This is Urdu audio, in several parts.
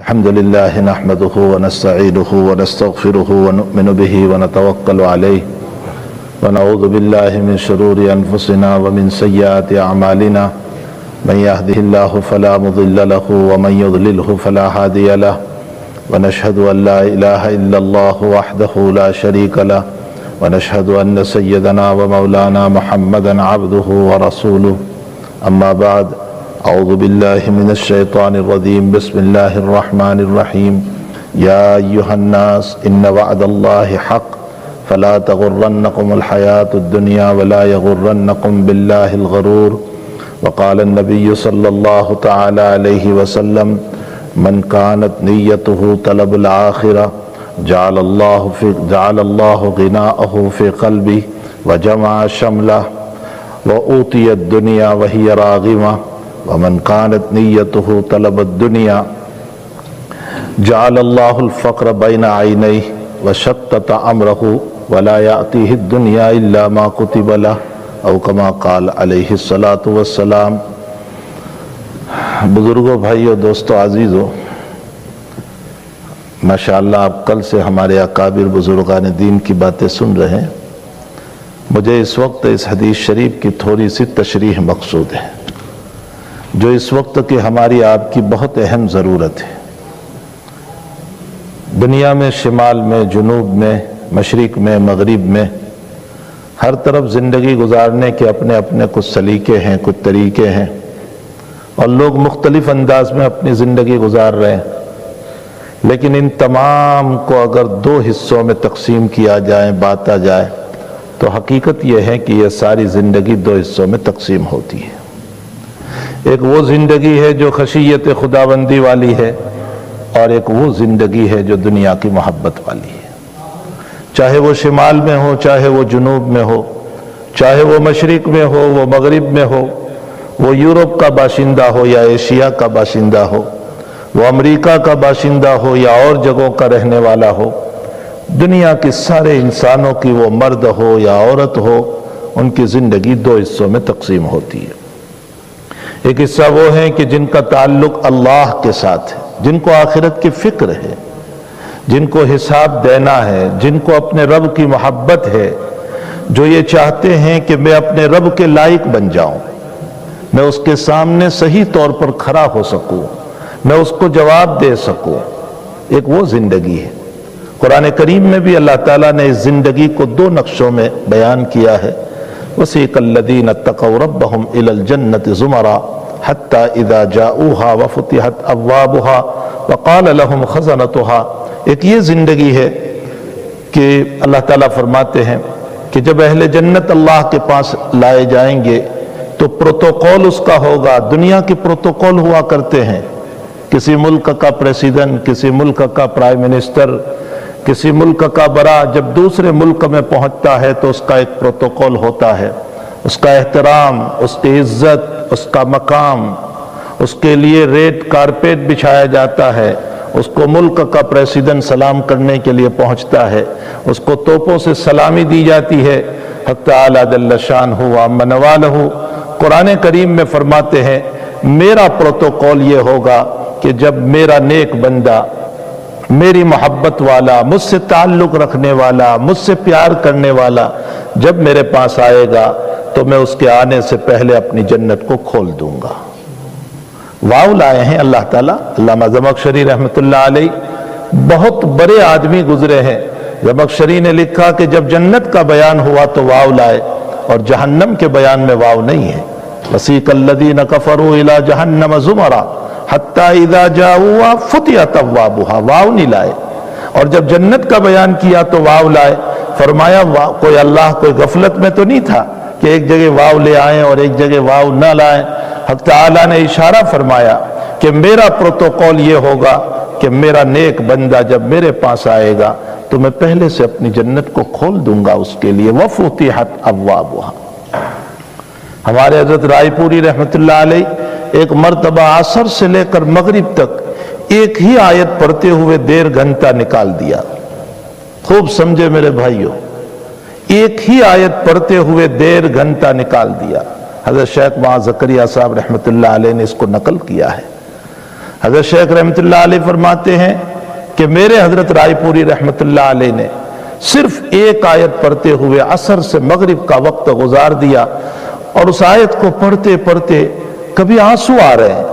الحمد لله نحمده ونستعينه ونستغفره ونؤمن به ونتوكل عليه ونعوذ بالله من شرور أنفسنا ومن سيئات أعمالنا من يهده الله فلا مضل له ومن يضلله فلا هادي له ونشهد أن لا إله إلا الله وحده لا شريك له ونشهد أن سيدنا ومولانا محمدا عبده ورسوله أما بعد أعوذ بالله من الشيطان الرجيم بسم الله الرحمن الرحيم يا أيها الناس إن وعد الله حق فلا تغرنكم الحياة الدنيا ولا يغرنكم بالله الغرور وقال النبي صلى الله تعالى عليه وسلم من كانت نيته طلب الآخرة جعل الله غناءه في قلبه وجمع شمله وأوتي الدنيا وهي راغمة ومن كانت نيته طلب الدنيا جعل الله الفقر بين عينيه وشتت أمره ولا يأتيه الدنيا إلا ما كتب له او كما قال علیہ الصلاۃ والسلام۔ بزرگوں، بھائیوں، دوستوں، عزیزوں، ماشاءاللہ آپ کل سے ہمارے اکابر بزرگان دین کی باتیں سن رہے ہیں۔ مجھے اس وقت اس حدیث شریف کی تھوڑی سی تشریح مقصود ہے جو اس وقت کی ہماری آپ کی بہت اہم ضرورت ہے۔ دنیا میں شمال میں، جنوب میں، مشرق میں، مغرب میں ہر طرف زندگی گزارنے کے اپنے اپنے کچھ سلیقے ہیں، کچھ طریقے ہیں، اور لوگ مختلف انداز میں اپنی زندگی گزار رہے ہیں۔ لیکن ان تمام کو اگر دو حصوں میں تقسیم کیا جائے، بانٹا جائے، تو حقیقت یہ ہے کہ یہ ساری زندگی دو حصوں میں تقسیم ہوتی ہے۔ ایک وہ زندگی ہے جو خشیت خداوندی والی ہے، اور ایک وہ زندگی ہے جو دنیا کی محبت والی ہے۔ چاہے وہ شمال میں ہو، چاہے وہ جنوب میں ہو، چاہے وہ مشرق میں ہو، وہ مغرب میں ہو، وہ یورپ کا باشندہ ہو یا ایشیا کا باشندہ ہو، وہ امریکہ کا باشندہ ہو یا اور جگہوں کا رہنے والا ہو، دنیا کے سارے انسانوں کی وہ مرد ہو یا عورت ہو، ان کی زندگی دو حصوں میں تقسیم ہوتی ہے۔ ایک حصہ وہ ہیں کہ جن کا تعلق اللہ کے ساتھ ہے، جن کو آخرت کی فکر ہے، جن کو حساب دینا ہے، جن کو اپنے رب کی محبت ہے، جو یہ چاہتے ہیں کہ میں اپنے رب کے لائق بن جاؤں، میں اس کے سامنے صحیح طور پر کھڑا ہو سکوں، میں اس کو جواب دے سکوں۔ ایک وہ زندگی ہے۔ قرآن کریم میں بھی اللہ تعالیٰ نے اس زندگی کو دو نقشوں میں بیان کیا ہے۔ وَسِيقَ الَّذِينَ اتَّقَوْا رَبَّهُمْ إِلَى الْجَنَّةِ زُمَرًا حَتَّى إِذَا جَاءُوهَا وَفُتِحَتْ أَبْوَابُهَا وَقَالَ لَهُمْ خَزَنَتُهَا۔ ایک یہ زندگی ہے کہ اللہ تعالیٰ فرماتے ہیں کہ جب اہل جنت اللہ کے پاس لائے جائیں گے تو پروٹوکول اس کا ہوگا۔ دنیا کے پروٹوکول ہوا کرتے ہیں، کسی ملک کا پریزیڈنٹ، کسی ملک کا پرائم منسٹر، کسی ملک کا بڑا جب دوسرے ملک میں پہنچتا ہے تو اس کا ایک پروٹوکول ہوتا ہے، اس کا احترام، اس کی عزت، اس کا مقام، اس کے لیے ریڈ کارپیٹ بچھایا جاتا ہے، اس کو ملک کا پریزیڈنٹ سلام کرنے کے لیے پہنچتا ہے، اس کو توپوں سے سلامی دی جاتی ہے۔ حق تعالی جل شانہ وعم نوالہ قرآن کریم میں فرماتے ہیں میرا پروٹوکول یہ ہوگا کہ جب میرا نیک بندہ، میری محبت والا، مجھ سے تعلق رکھنے والا، مجھ سے پیار کرنے والا جب میرے پاس آئے گا تو میں اس کے آنے سے پہلے اپنی جنت کو کھول دوں گا۔ واو لائے ہیں اللہ تعالیٰ۔ علامہ زمخشری رحمۃ اللہ علیہ بہت بڑے آدمی گزرے ہیں۔ زمخشری نے لکھا کہ جب جنت کا بیان ہوا تو واو لائے، اور جہنم کے بیان میں واو نہیں ہے۔ وَسِيقَ الَّذِينَ كَفَرُوا إِلَى جَهَنَّمَ زُمَرًا حَتَّى إِذَا جَاءُوهَا فُتِحَتْ أَبْوَابُهَا، واو نہیں لائے۔ اور جب جنت کا بیان کیا تو واو لائے۔ فرمایا کوئی اللہ کوئی غفلت میں تو نہیں تھا کہ ایک جگہ واو لے آئیں اور ایک جگہ واو نہ لائیں۔ حق تعالیٰ نے اشارہ فرمایا کہ میرا پروٹوکول یہ ہوگا کہ میرا نیک بندہ جب میرے پاس آئے گا تو میں پہلے سے اپنی جنت کو کھول دوں گا اس کے لیے۔ وَفُتِحَتْ أَبْوَابُهَا۔ ہمارے حضرت رائے پوری رحمۃ اللہ علیہ ایک مرتبہ عصر سے لے کر مغرب تک ایک ہی آیت پڑھتے ہوئے 1.5 گھنٹہ نکال دیا۔ خوب سمجھے میرے بھائیوں، ایک ہی آیت پڑھتے ہوئے 1.5 گھنٹہ نکال دیا۔ حضرت شیخ وہاں زکریا صاحب رحمۃ اللہ علیہ نے اس کو نقل کیا ہے۔ حضرت شیخ رحمۃ اللہ علیہ فرماتے ہیں کہ میرے حضرت رائے پوری رحمۃ اللہ علیہ نے صرف ایک آیت پڑھتے ہوئے عصر سے مغرب کا وقت گزار دیا، اور اس آیت کو پڑھتے پڑھتے کبھی آنسو آ رہے ہیں،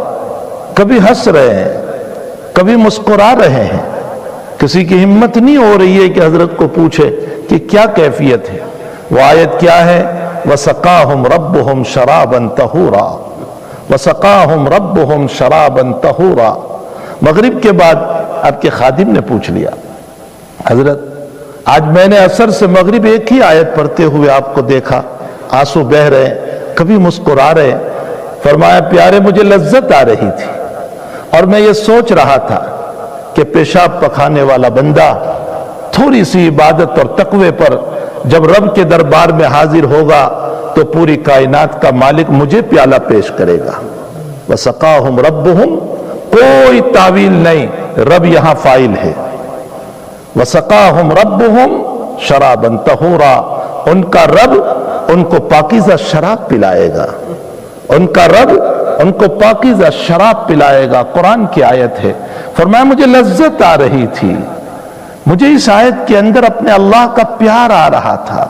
کبھی ہنس رہے ہیں، کبھی مسکرا رہے ہیں۔ کسی کی ہمت نہیں ہو رہی ہے کہ حضرت کو پوچھے کہ کیا کیفیت ہے۔ وہ آیت کیا ہے؟ وَسَقَاهُمْ رَبُّهُمْ شَرَابًا طَهُورًا وَسَقَاهُمْ رَبُّهُمْ شَرَابًا طَهُورًا۔ مغرب کے بعد آپ کے خادم نے پوچھ لیا، حضرت آج میں نے عصر سے مغرب ایک ہی آیت پڑھتے ہوئے آپ کو دیکھا، آنسو بہ رہے ہیں، کبھی مسکرا رہے ہیں۔ فرمایا پیارے مجھے لذت آ رہی تھی، اور میں یہ سوچ رہا تھا کہ پیشاب پکھانے والا بندہ تھوڑی سی عبادت اور تقوی پر جب رب کے دربار میں حاضر ہوگا تو پوری کائنات کا مالک مجھے پیالہ پیش کرے گا۔ وَسَقَاهُمْ رَبُّهُمْ، کوئی تعویل نہیں، رب یہاں فاعل ہے۔ وَسَقَاهُمْ رَبُّهُمْ شَرَابًا طَهُورًا، ان کا رب ان کو پاکیزہ شراب پلائے گا، ان کا رب ان کو پاکیزہ شراب پلائے گا۔ قرآن کی آیت ہے۔ فرمایا مجھے لذت آ رہی تھی، مجھے اس آیت کے اندر اپنے اللہ کا پیار آ رہا تھا۔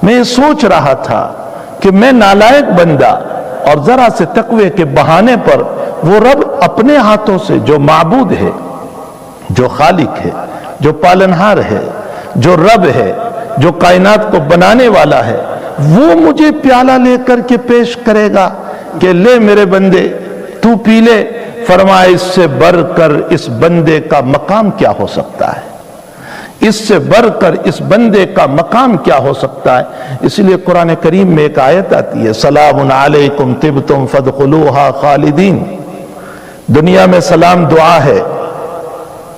میں یہ سوچ رہا تھا کہ میں نالائق بندہ، اور ذرا سے تقوی کے بہانے پر وہ رب اپنے ہاتھوں سے جو معبود ہے، جو خالق ہے، جو پالنہار ہے، جو رب ہے، جو کائنات کو بنانے والا ہے، وہ مجھے پیالہ لے کر کے پیش کرے گا کہ لے میرے بندے تو پی لے۔ فرمایا اس سے بڑھ کر اس بندے کا مقام کیا ہو سکتا ہے، اس سے بڑھ کر اس بندے کا مقام کیا ہو سکتا ہے۔ اس لیے قرآن کریم میں ایک آیت آتی ہے، سلام علیکم طبتم فادخلوها خالدین۔ دنیا میں سلام دعا ہے،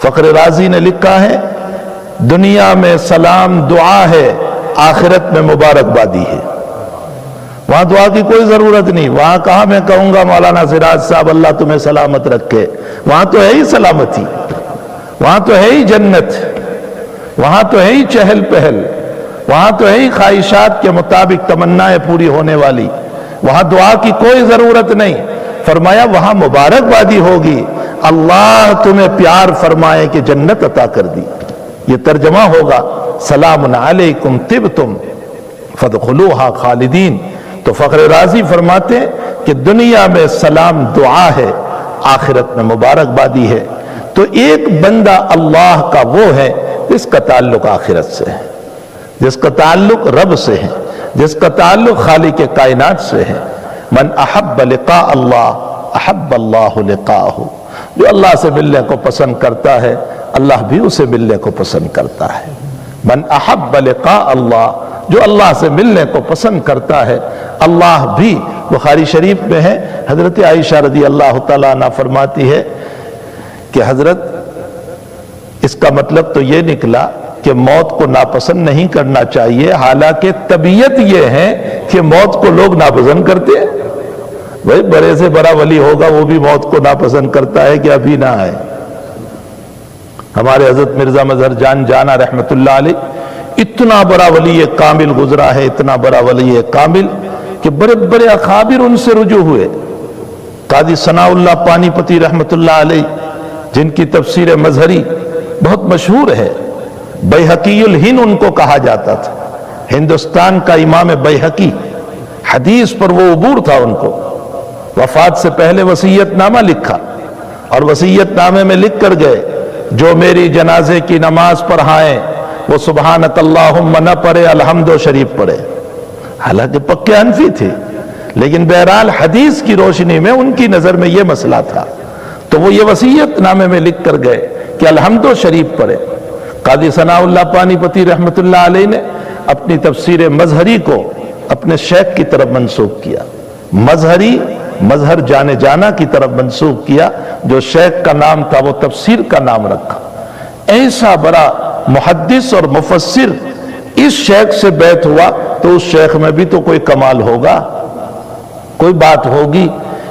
فخر رازی نے لکھا ہے دنیا میں سلام دعا ہے، آخرت میں مبارکبادی ہے۔ وہاں دعا کی کوئی ضرورت نہیں، وہاں کہاں میں کہوں گا مولانا سراج صاحب اللہ تمہیں سلامت رکھے، وہاں تو ہے ہی سلامتی، وہاں تو ہے ہی جنت، وہاں تو ہے ہی چہل پہل، وہاں تو ہے ہی خواہشات کے مطابق تمنائیں پوری ہونے والی، وہاں دعا کی کوئی ضرورت نہیں۔ فرمایا وہاں مبارکبادی ہوگی، اللہ تمہیں پیار فرمائے کہ جنت عطا کر دی۔ یہ ترجمہ ہوگا سلام علیکم طبتم فادخلوها خالدین۔ تو فخر رازی فرماتے ہیں کہ دنیا میں سلام دعا ہے، آخرت میں مبارکبادی ہے۔ تو ایک بندہ اللہ کا وہ ہے جس کا تعلق آخرت سے ہے، جس کا تعلق رب سے ہے، جس کا تعلق خالق کائنات سے ہے۔ من احب لقاء اللہ احب اللہ لقاءہ، جو اللہ سے ملنے کو پسند کرتا ہے اللہ بھی اسے ملنے کو پسند کرتا ہے۔ من احب لقاء اللہ، جو اللہ سے ملنے کو پسند کرتا ہے اللہ بھی۔ بخاری شریف میں ہے، حضرت عائشہ رضی اللہ تعالیٰ عنہ فرماتی ہے کہ حضرت اس کا مطلب تو یہ نکلا کہ موت کو ناپسند نہیں کرنا چاہیے، حالانکہ طبیعت یہ ہے کہ موت کو لوگ ناپسند کرتے ہیں۔ بھائی بڑے سے بڑا ولی ہوگا وہ بھی موت کو ناپسند کرتا ہے کہ ابھی نہ آئے۔ ہمارے حضرت مرزا مظہر جان جانا رحمت اللہ علیہ اتنا بڑا ولی کامل گزرا ہے، اتنا بڑا ولی کامل کہ بڑے بڑے اکابر ان سے رجوع ہوئے۔ قاضی ثناء اللہ پانی پتی رحمت اللہ علیہ جن کی تفسیر مظہری بہت مشہور ہے، بیہقی الہند ان کو کہا جاتا تھا، ہندوستان کا امام بیہقی، حدیث پر وہ عبور تھا ان کو۔ وفات سے پہلے وصیت نامہ لکھا، اور وصیت نامے میں لکھ کر گئے جو میری جنازے کی نماز پڑھائیں وہ سبحانک اللہم نہ پڑھے الحمد شریف پڑھے۔ حالانکہ پکے حنفی تھے، لیکن بہرحال حدیث کی روشنی میں ان کی نظر میں یہ مسئلہ تھا، تو وہ یہ وصیت نامے میں لکھ کر گئے کہ الحمد شریف پڑھے۔ قاضی ثناء اللہ پانی پتی رحمت اللہ علیہ نے اپنی تفسیر مظہری کو اپنے شیخ کی طرف منسوب کیا، مظہری مظہر جانے جانا کی طرف منسوب کیا، جو شیخ کا نام تھا وہ تفسیر کا نام رکھا۔ ایسا بڑا محدث اور مفسر اس شیخ سے بیعت ہوا تو اس شیخ میں بھی تو کوئی کمال ہوگا، کوئی بات ہوگی۔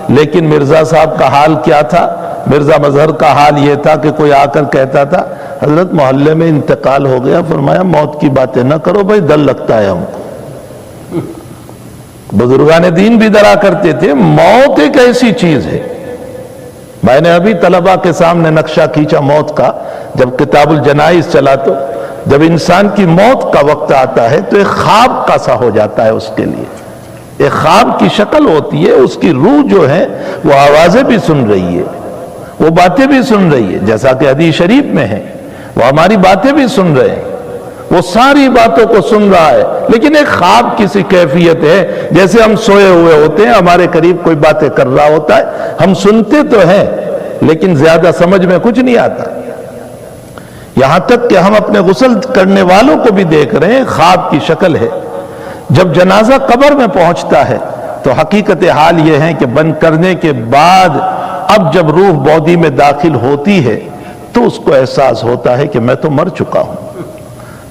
لیکن مرزا صاحب کا حال کیا تھا؟ مرزا مظہر کا حال یہ تھا کہ کوئی آ کر کہتا تھا حضرت محلے میں انتقال ہو گیا، فرمایا موت کی باتیں نہ کرو بھائی، ڈر لگتا ہے ہم کو۔ بزرگان دین بھی ڈرا کرتے تھے، موت ایک ایسی چیز ہے میں نے ابھی طلبہ کے سامنے نقشہ کھینچا موت کا، جب کتاب الجنائز چلا تو جب انسان کی موت کا وقت آتا ہے تو ایک خواب کا سا ہو جاتا ہے اس کے لیے، ایک خواب کی شکل ہوتی ہے، اس کی روح جو ہے وہ آوازیں بھی سن رہی ہے، وہ باتیں بھی سن رہی ہے، جیسا کہ حدیث شریف میں ہے، وہ ہماری باتیں بھی سن رہے ہیں، وہ ساری باتوں کو سن رہا ہے، لیکن ایک خواب کی سی کیفیت ہے، جیسے ہم سوئے ہوئے ہوتے ہیں، ہمارے قریب کوئی باتیں کر رہا ہوتا ہے، ہم سنتے تو ہیں لیکن زیادہ سمجھ میں کچھ نہیں آتا، یہاں تک کہ ہم اپنے غسل کرنے والوں کو بھی دیکھ رہے ہیں، خواب کی شکل ہے۔ جب جنازہ قبر میں پہنچتا ہے تو حقیقت حال یہ ہے کہ بند کرنے کے بعد اب جب روح باڈی میں داخل ہوتی ہے تو اس کو احساس ہوتا ہے کہ میں تو مر چکا ہوں،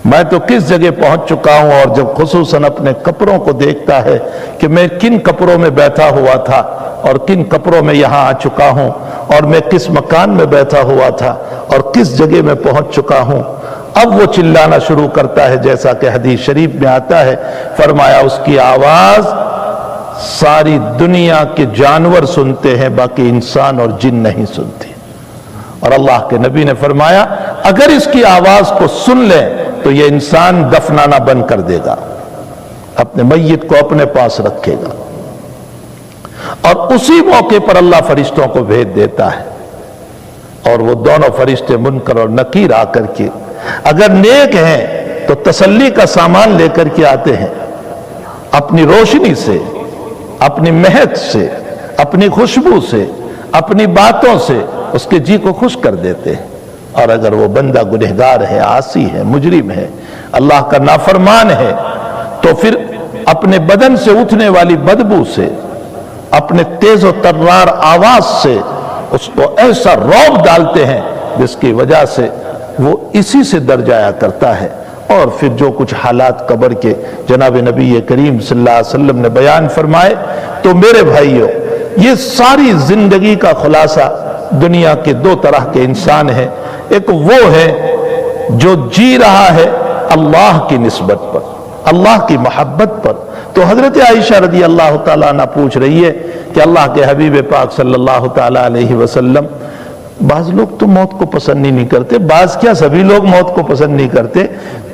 میں تو کس جگہ پہنچ چکا ہوں، اور جب خصوصاً اپنے کپڑوں کو دیکھتا ہے کہ میں کن کپڑوں میں بیٹھا ہوا تھا اور کن کپڑوں میں یہاں آ چکا ہوں، اور میں کس مکان میں بیٹھا ہوا تھا اور کس جگہ میں پہنچ چکا ہوں، اب وہ چلانا شروع کرتا ہے، جیسا کہ حدیث شریف میں آتا ہے، فرمایا اس کی آواز ساری دنیا کے جانور سنتے ہیں، باقی انسان اور جن نہیں سنتے، اور اللہ کے نبی نے فرمایا اگر اس کی آواز کو سن لیں تو یہ انسان دفنانا بند کر دے گا، اپنے میت کو اپنے پاس رکھے گا، اور اسی موقع پر اللہ فرشتوں کو بھیج دیتا ہے، اور وہ دونوں فرشتے منکر اور نکیر آ کر کے اگر نیک ہیں تو تسلی کا سامان لے کر کے آتے ہیں، اپنی روشنی سے، اپنی مہک سے، اپنی خوشبو سے، اپنی باتوں سے اس کے جی کو خوش کر دیتے ہیں، اور اگر وہ بندہ گنہگار ہے، عاصی ہے، مجرم ہے، اللہ کا نافرمان ہے، تو پھر اپنے بدن سے اٹھنے والی بدبو سے، اپنے تیز و ترار آواز سے اس کو ایسا رعب ڈالتے ہیں جس کی وجہ سے وہ اسی سے در جایا کرتا ہے، اور پھر جو کچھ حالات قبر کے جناب نبی کریم صلی اللہ علیہ وسلم نے بیان فرمائے۔ تو میرے بھائیوں، یہ ساری زندگی کا خلاصہ دنیا کے دو طرح کے انسان ہیں، ایک وہ ہے جو جی رہا ہے اللہ کی نسبت پر، اللہ کی محبت پر۔ تو حضرت عائشہ رضی اللہ تعالیٰ عنہ پوچھ رہی ہے کہ اللہ کے حبیب پاک صلی اللہ تعالیٰ علیہ وسلم، بعض لوگ تو موت کو پسند نہیں کرتے، بعض کیا سبھی لوگ موت کو پسند نہیں کرتے،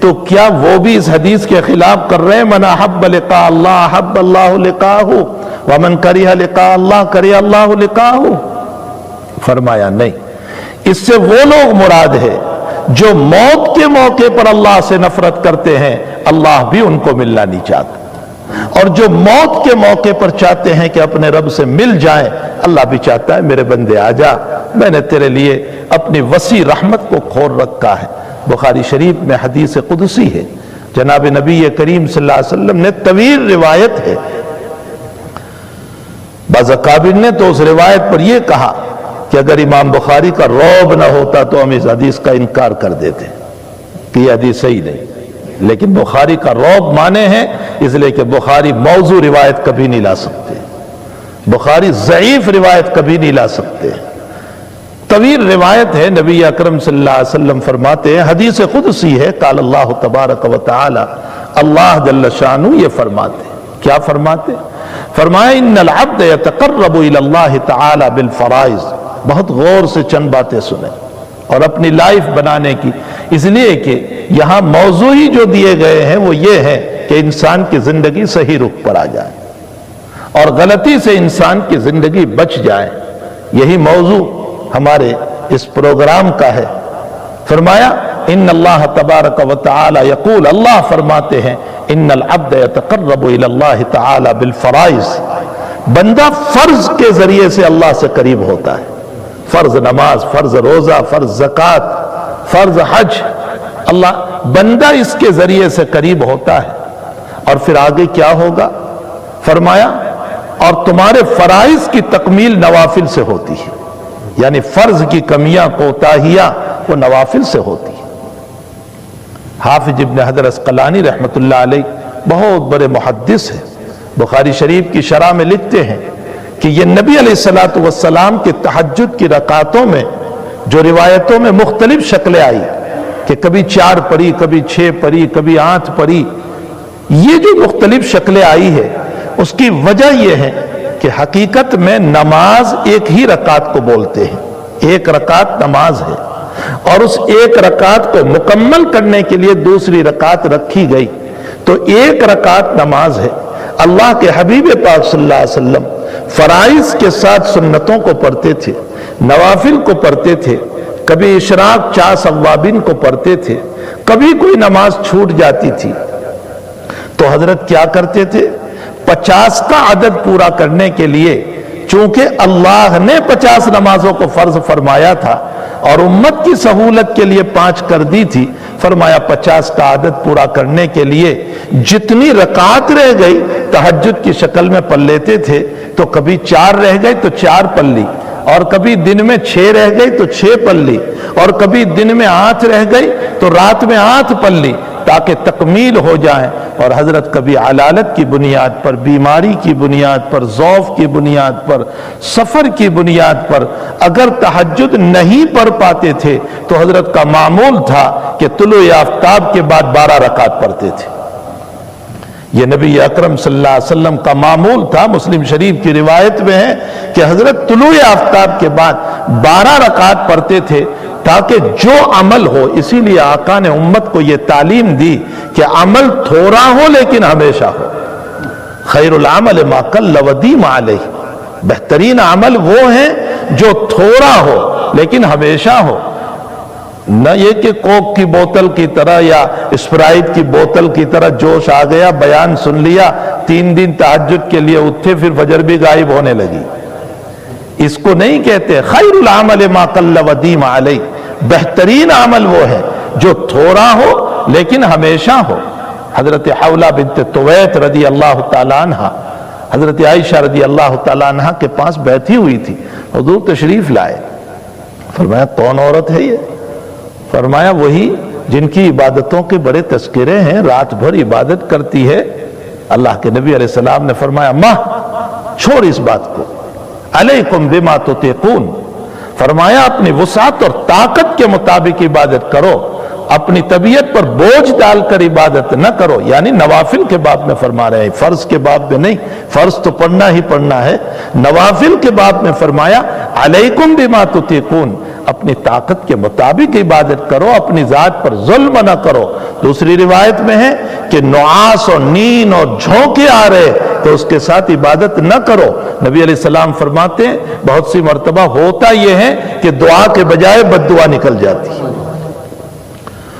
تو کیا وہ بھی اس حدیث کے خلاف کر رہے ہیں من احب لقاء اللہ احب اللہ لقاءہ ومن کرہ لقاء اللہ کرہ اللہ لقاءہ؟ فرمایا نہیں، اس سے وہ لوگ مراد ہے جو موت کے موقع پر اللہ سے نفرت کرتے ہیں، اللہ بھی ان کو ملنا نہیں چاہتا، اور جو موت کے موقع پر چاہتے ہیں کہ اپنے رب سے مل جائیں، اللہ بھی چاہتا ہے میرے بندے آ جا، میں نے تیرے لیے اپنی وسیع رحمت کو کھول رکھا ہے۔ بخاری شریف میں حدیث قدسی ہے، جناب نبی کریم صلی اللہ علیہ وسلم نے طویل روایت ہے، بعض اکابر نے تو اس روایت پر یہ کہا کہ اگر امام بخاری کا رعب نہ ہوتا تو ہم اس حدیث کا انکار کر دیتے کہ یہ حدیث صحیح نہیں، لیکن بخاری کا رعب مانے ہیں اس لیے کہ بخاری موضوع روایت کبھی نہیں لا سکتے، بخاری ضعیف روایت کبھی نہیں لا سکتے۔ طویل روایت ہے، نبی اکرم صلی اللہ علیہ وسلم فرماتے ہیں، حدیث قدسی ہے، قال اللہ تبارک و تعالی، اللہ جل شانہ یہ فرماتے ہیں، کیا فرماتے ہیں؟ فرمایا ان العبد یتقرب الی اللہ تعالی بالفرائض۔ بہت غور سے چند باتیں سنیں اور اپنی لائف بنانے کی، اس لیے کہ یہاں موضوعی جو دیے گئے ہیں وہ یہ ہے کہ انسان کی زندگی صحیح رخ پر آ جائے اور غلطی سے انسان کی زندگی بچ جائے، یہی موضوع ہمارے اس پروگرام کا ہے۔ فرمایا ان اللہ تبارک و تعالی یقول، اللہ فرماتے ہیں ان العبد یتقرب الی اللہ تعالی بالفرائض، بندہ فرض کے ذریعے سے اللہ سے قریب ہوتا ہے، فرض نماز، فرض روزہ، فرض زکوٰۃ، فرض حج، اللہ بندہ اس کے ذریعے سے قریب ہوتا ہے، اور پھر آگے کیا ہوگا؟ فرمایا اور تمہارے فرائض کی تکمیل نوافل سے ہوتی ہے، یعنی فرض کی کمیاں کوتاہیاں وہ نوافل سے ہوتی ہے۔ حافظ ابن حجر عسقلانی رحمۃ اللہ علیہ بہت بڑے محدث ہیں، بخاری شریف کی شرح میں لکھتے ہیں کہ یہ نبی علیہ السلام کے تہجد کی رکعتوں میں جو روایتوں میں مختلف شکلیں آئی کہ کبھی 4 پڑھی، کبھی 6 پڑھی، کبھی 8 پڑھی، یہ جو مختلف شکلیں آئی ہے اس کی وجہ یہ ہے کہ حقیقت میں نماز ایک ہی رکعت کو بولتے ہیں، ایک رکعت نماز ہے، اور اس ایک رکعت کو مکمل کرنے کے لیے دوسری رکعت رکھی گئی، تو ایک رکعت نماز ہے۔ اللہ کے حبیب پاک صلی اللہ علیہ وسلم فرائض کے ساتھ سنتوں کو پڑھتے تھے، نوافل کو پڑھتے تھے، کبھی اشراق چاس اوابین کو پڑھتے تھے، کبھی کوئی نماز چھوٹ جاتی تھی تو حضرت کیا کرتے تھے؟ 50 کا عدد پورا کرنے کے لیے، چونکہ اللہ نے 50 نمازوں کو فرض فرمایا تھا اور امت کی سہولت کے لیے 5 کر دی تھی، فرمایا 50 کا عدد پورا کرنے کے لیے جتنی رکعت رہ گئی تہجد کی شکل میں پڑھ لیتے تھے، تو کبھی 4 رہ گئی تو 4 پڑھ لی، اور کبھی دن میں 6 رہ گئی تو 6 پڑھ لی، اور کبھی دن میں 8 رہ گئی تو رات میں 8 پڑھ لی، تاکہ تکمیل ہو جائے۔ اور حضرت کبھی علالت کی بنیاد پر، بیماری کی بنیاد پر، ضعف کی بنیاد پر، سفر کی بنیاد پر اگر تہجد نہیں پڑھ پاتے تھے تو حضرت کا معمول تھا کہ طلوع آفتاب کے بعد 12 رکعت پڑھتے تھے۔ یہ نبی اکرم صلی اللہ علیہ وسلم کا معمول تھا۔ مسلم شریف کی روایت میں ہے کہ حضرت طلوع آفتاب کے بعد 12 رکعت پڑھتے تھے، تاکہ جو عمل ہو، اسی لیے آقا نے امت کو یہ تعلیم دی کہ عمل تھوڑا ہو لیکن ہمیشہ ہو۔ خیر العمل ما قل ودیم علیہ، بہترین عمل وہ ہے جو تھوڑا ہو لیکن ہمیشہ ہو، نہ یہ کہ کوک کی بوتل کی طرح یا اسپرائٹ کی بوتل کی طرح جوش آ گیا، بیان سن لیا، 3 دن تہجد کے لیے اٹھے، پھر فجر بھی غائب ہونے لگی۔ اس کو نہیں کہتے۔ خیر العمل ما قل ودیم علیہ، بہترین عمل وہ ہے جو تھوڑا ہو لیکن ہمیشہ ہو۔ حضرت حولہ بنت طویت رضی اللہ تعالیٰ عنہ حضرت عائشہ رضی اللہ تعالیٰ عنہ کے پاس بیٹھی ہوئی تھی، حضور تشریف لائے، فرمایا کون عورت ہے یہ؟ فرمایا وہی جن کی عبادتوں کے بڑے تذکرے ہیں، رات بھر عبادت کرتی ہے۔ اللہ کے نبی علیہ السلام نے فرمایا ماں چھوڑ اس بات کو، علیکم بما تطیقون، فرمایا اپنی وسعت اور طاقت کے مطابق عبادت کرو، اپنی طبیعت پر بوجھ ڈال کر عبادت نہ کرو۔ یعنی نوافل کے باب میں فرما رہے ہیں، فرض کے باب میں نہیں، فرض تو پڑھنا ہی پڑھنا ہے۔ نوافل کے باب میں فرمایا علیکم بما تطیقون، اپنی طاقت کے مطابق عبادت کرو، اپنی ذات پر ظلم نہ کرو۔ دوسری روایت میں ہے کہ نعاس اور نیند اور جھونکے آ رہے تو اس کے ساتھ عبادت نہ کرو۔ نبی علیہ السلام فرماتے ہیں بہت سی مرتبہ ہوتا یہ ہے کہ دعا کے بجائے بد دعا نکل جاتی ہے،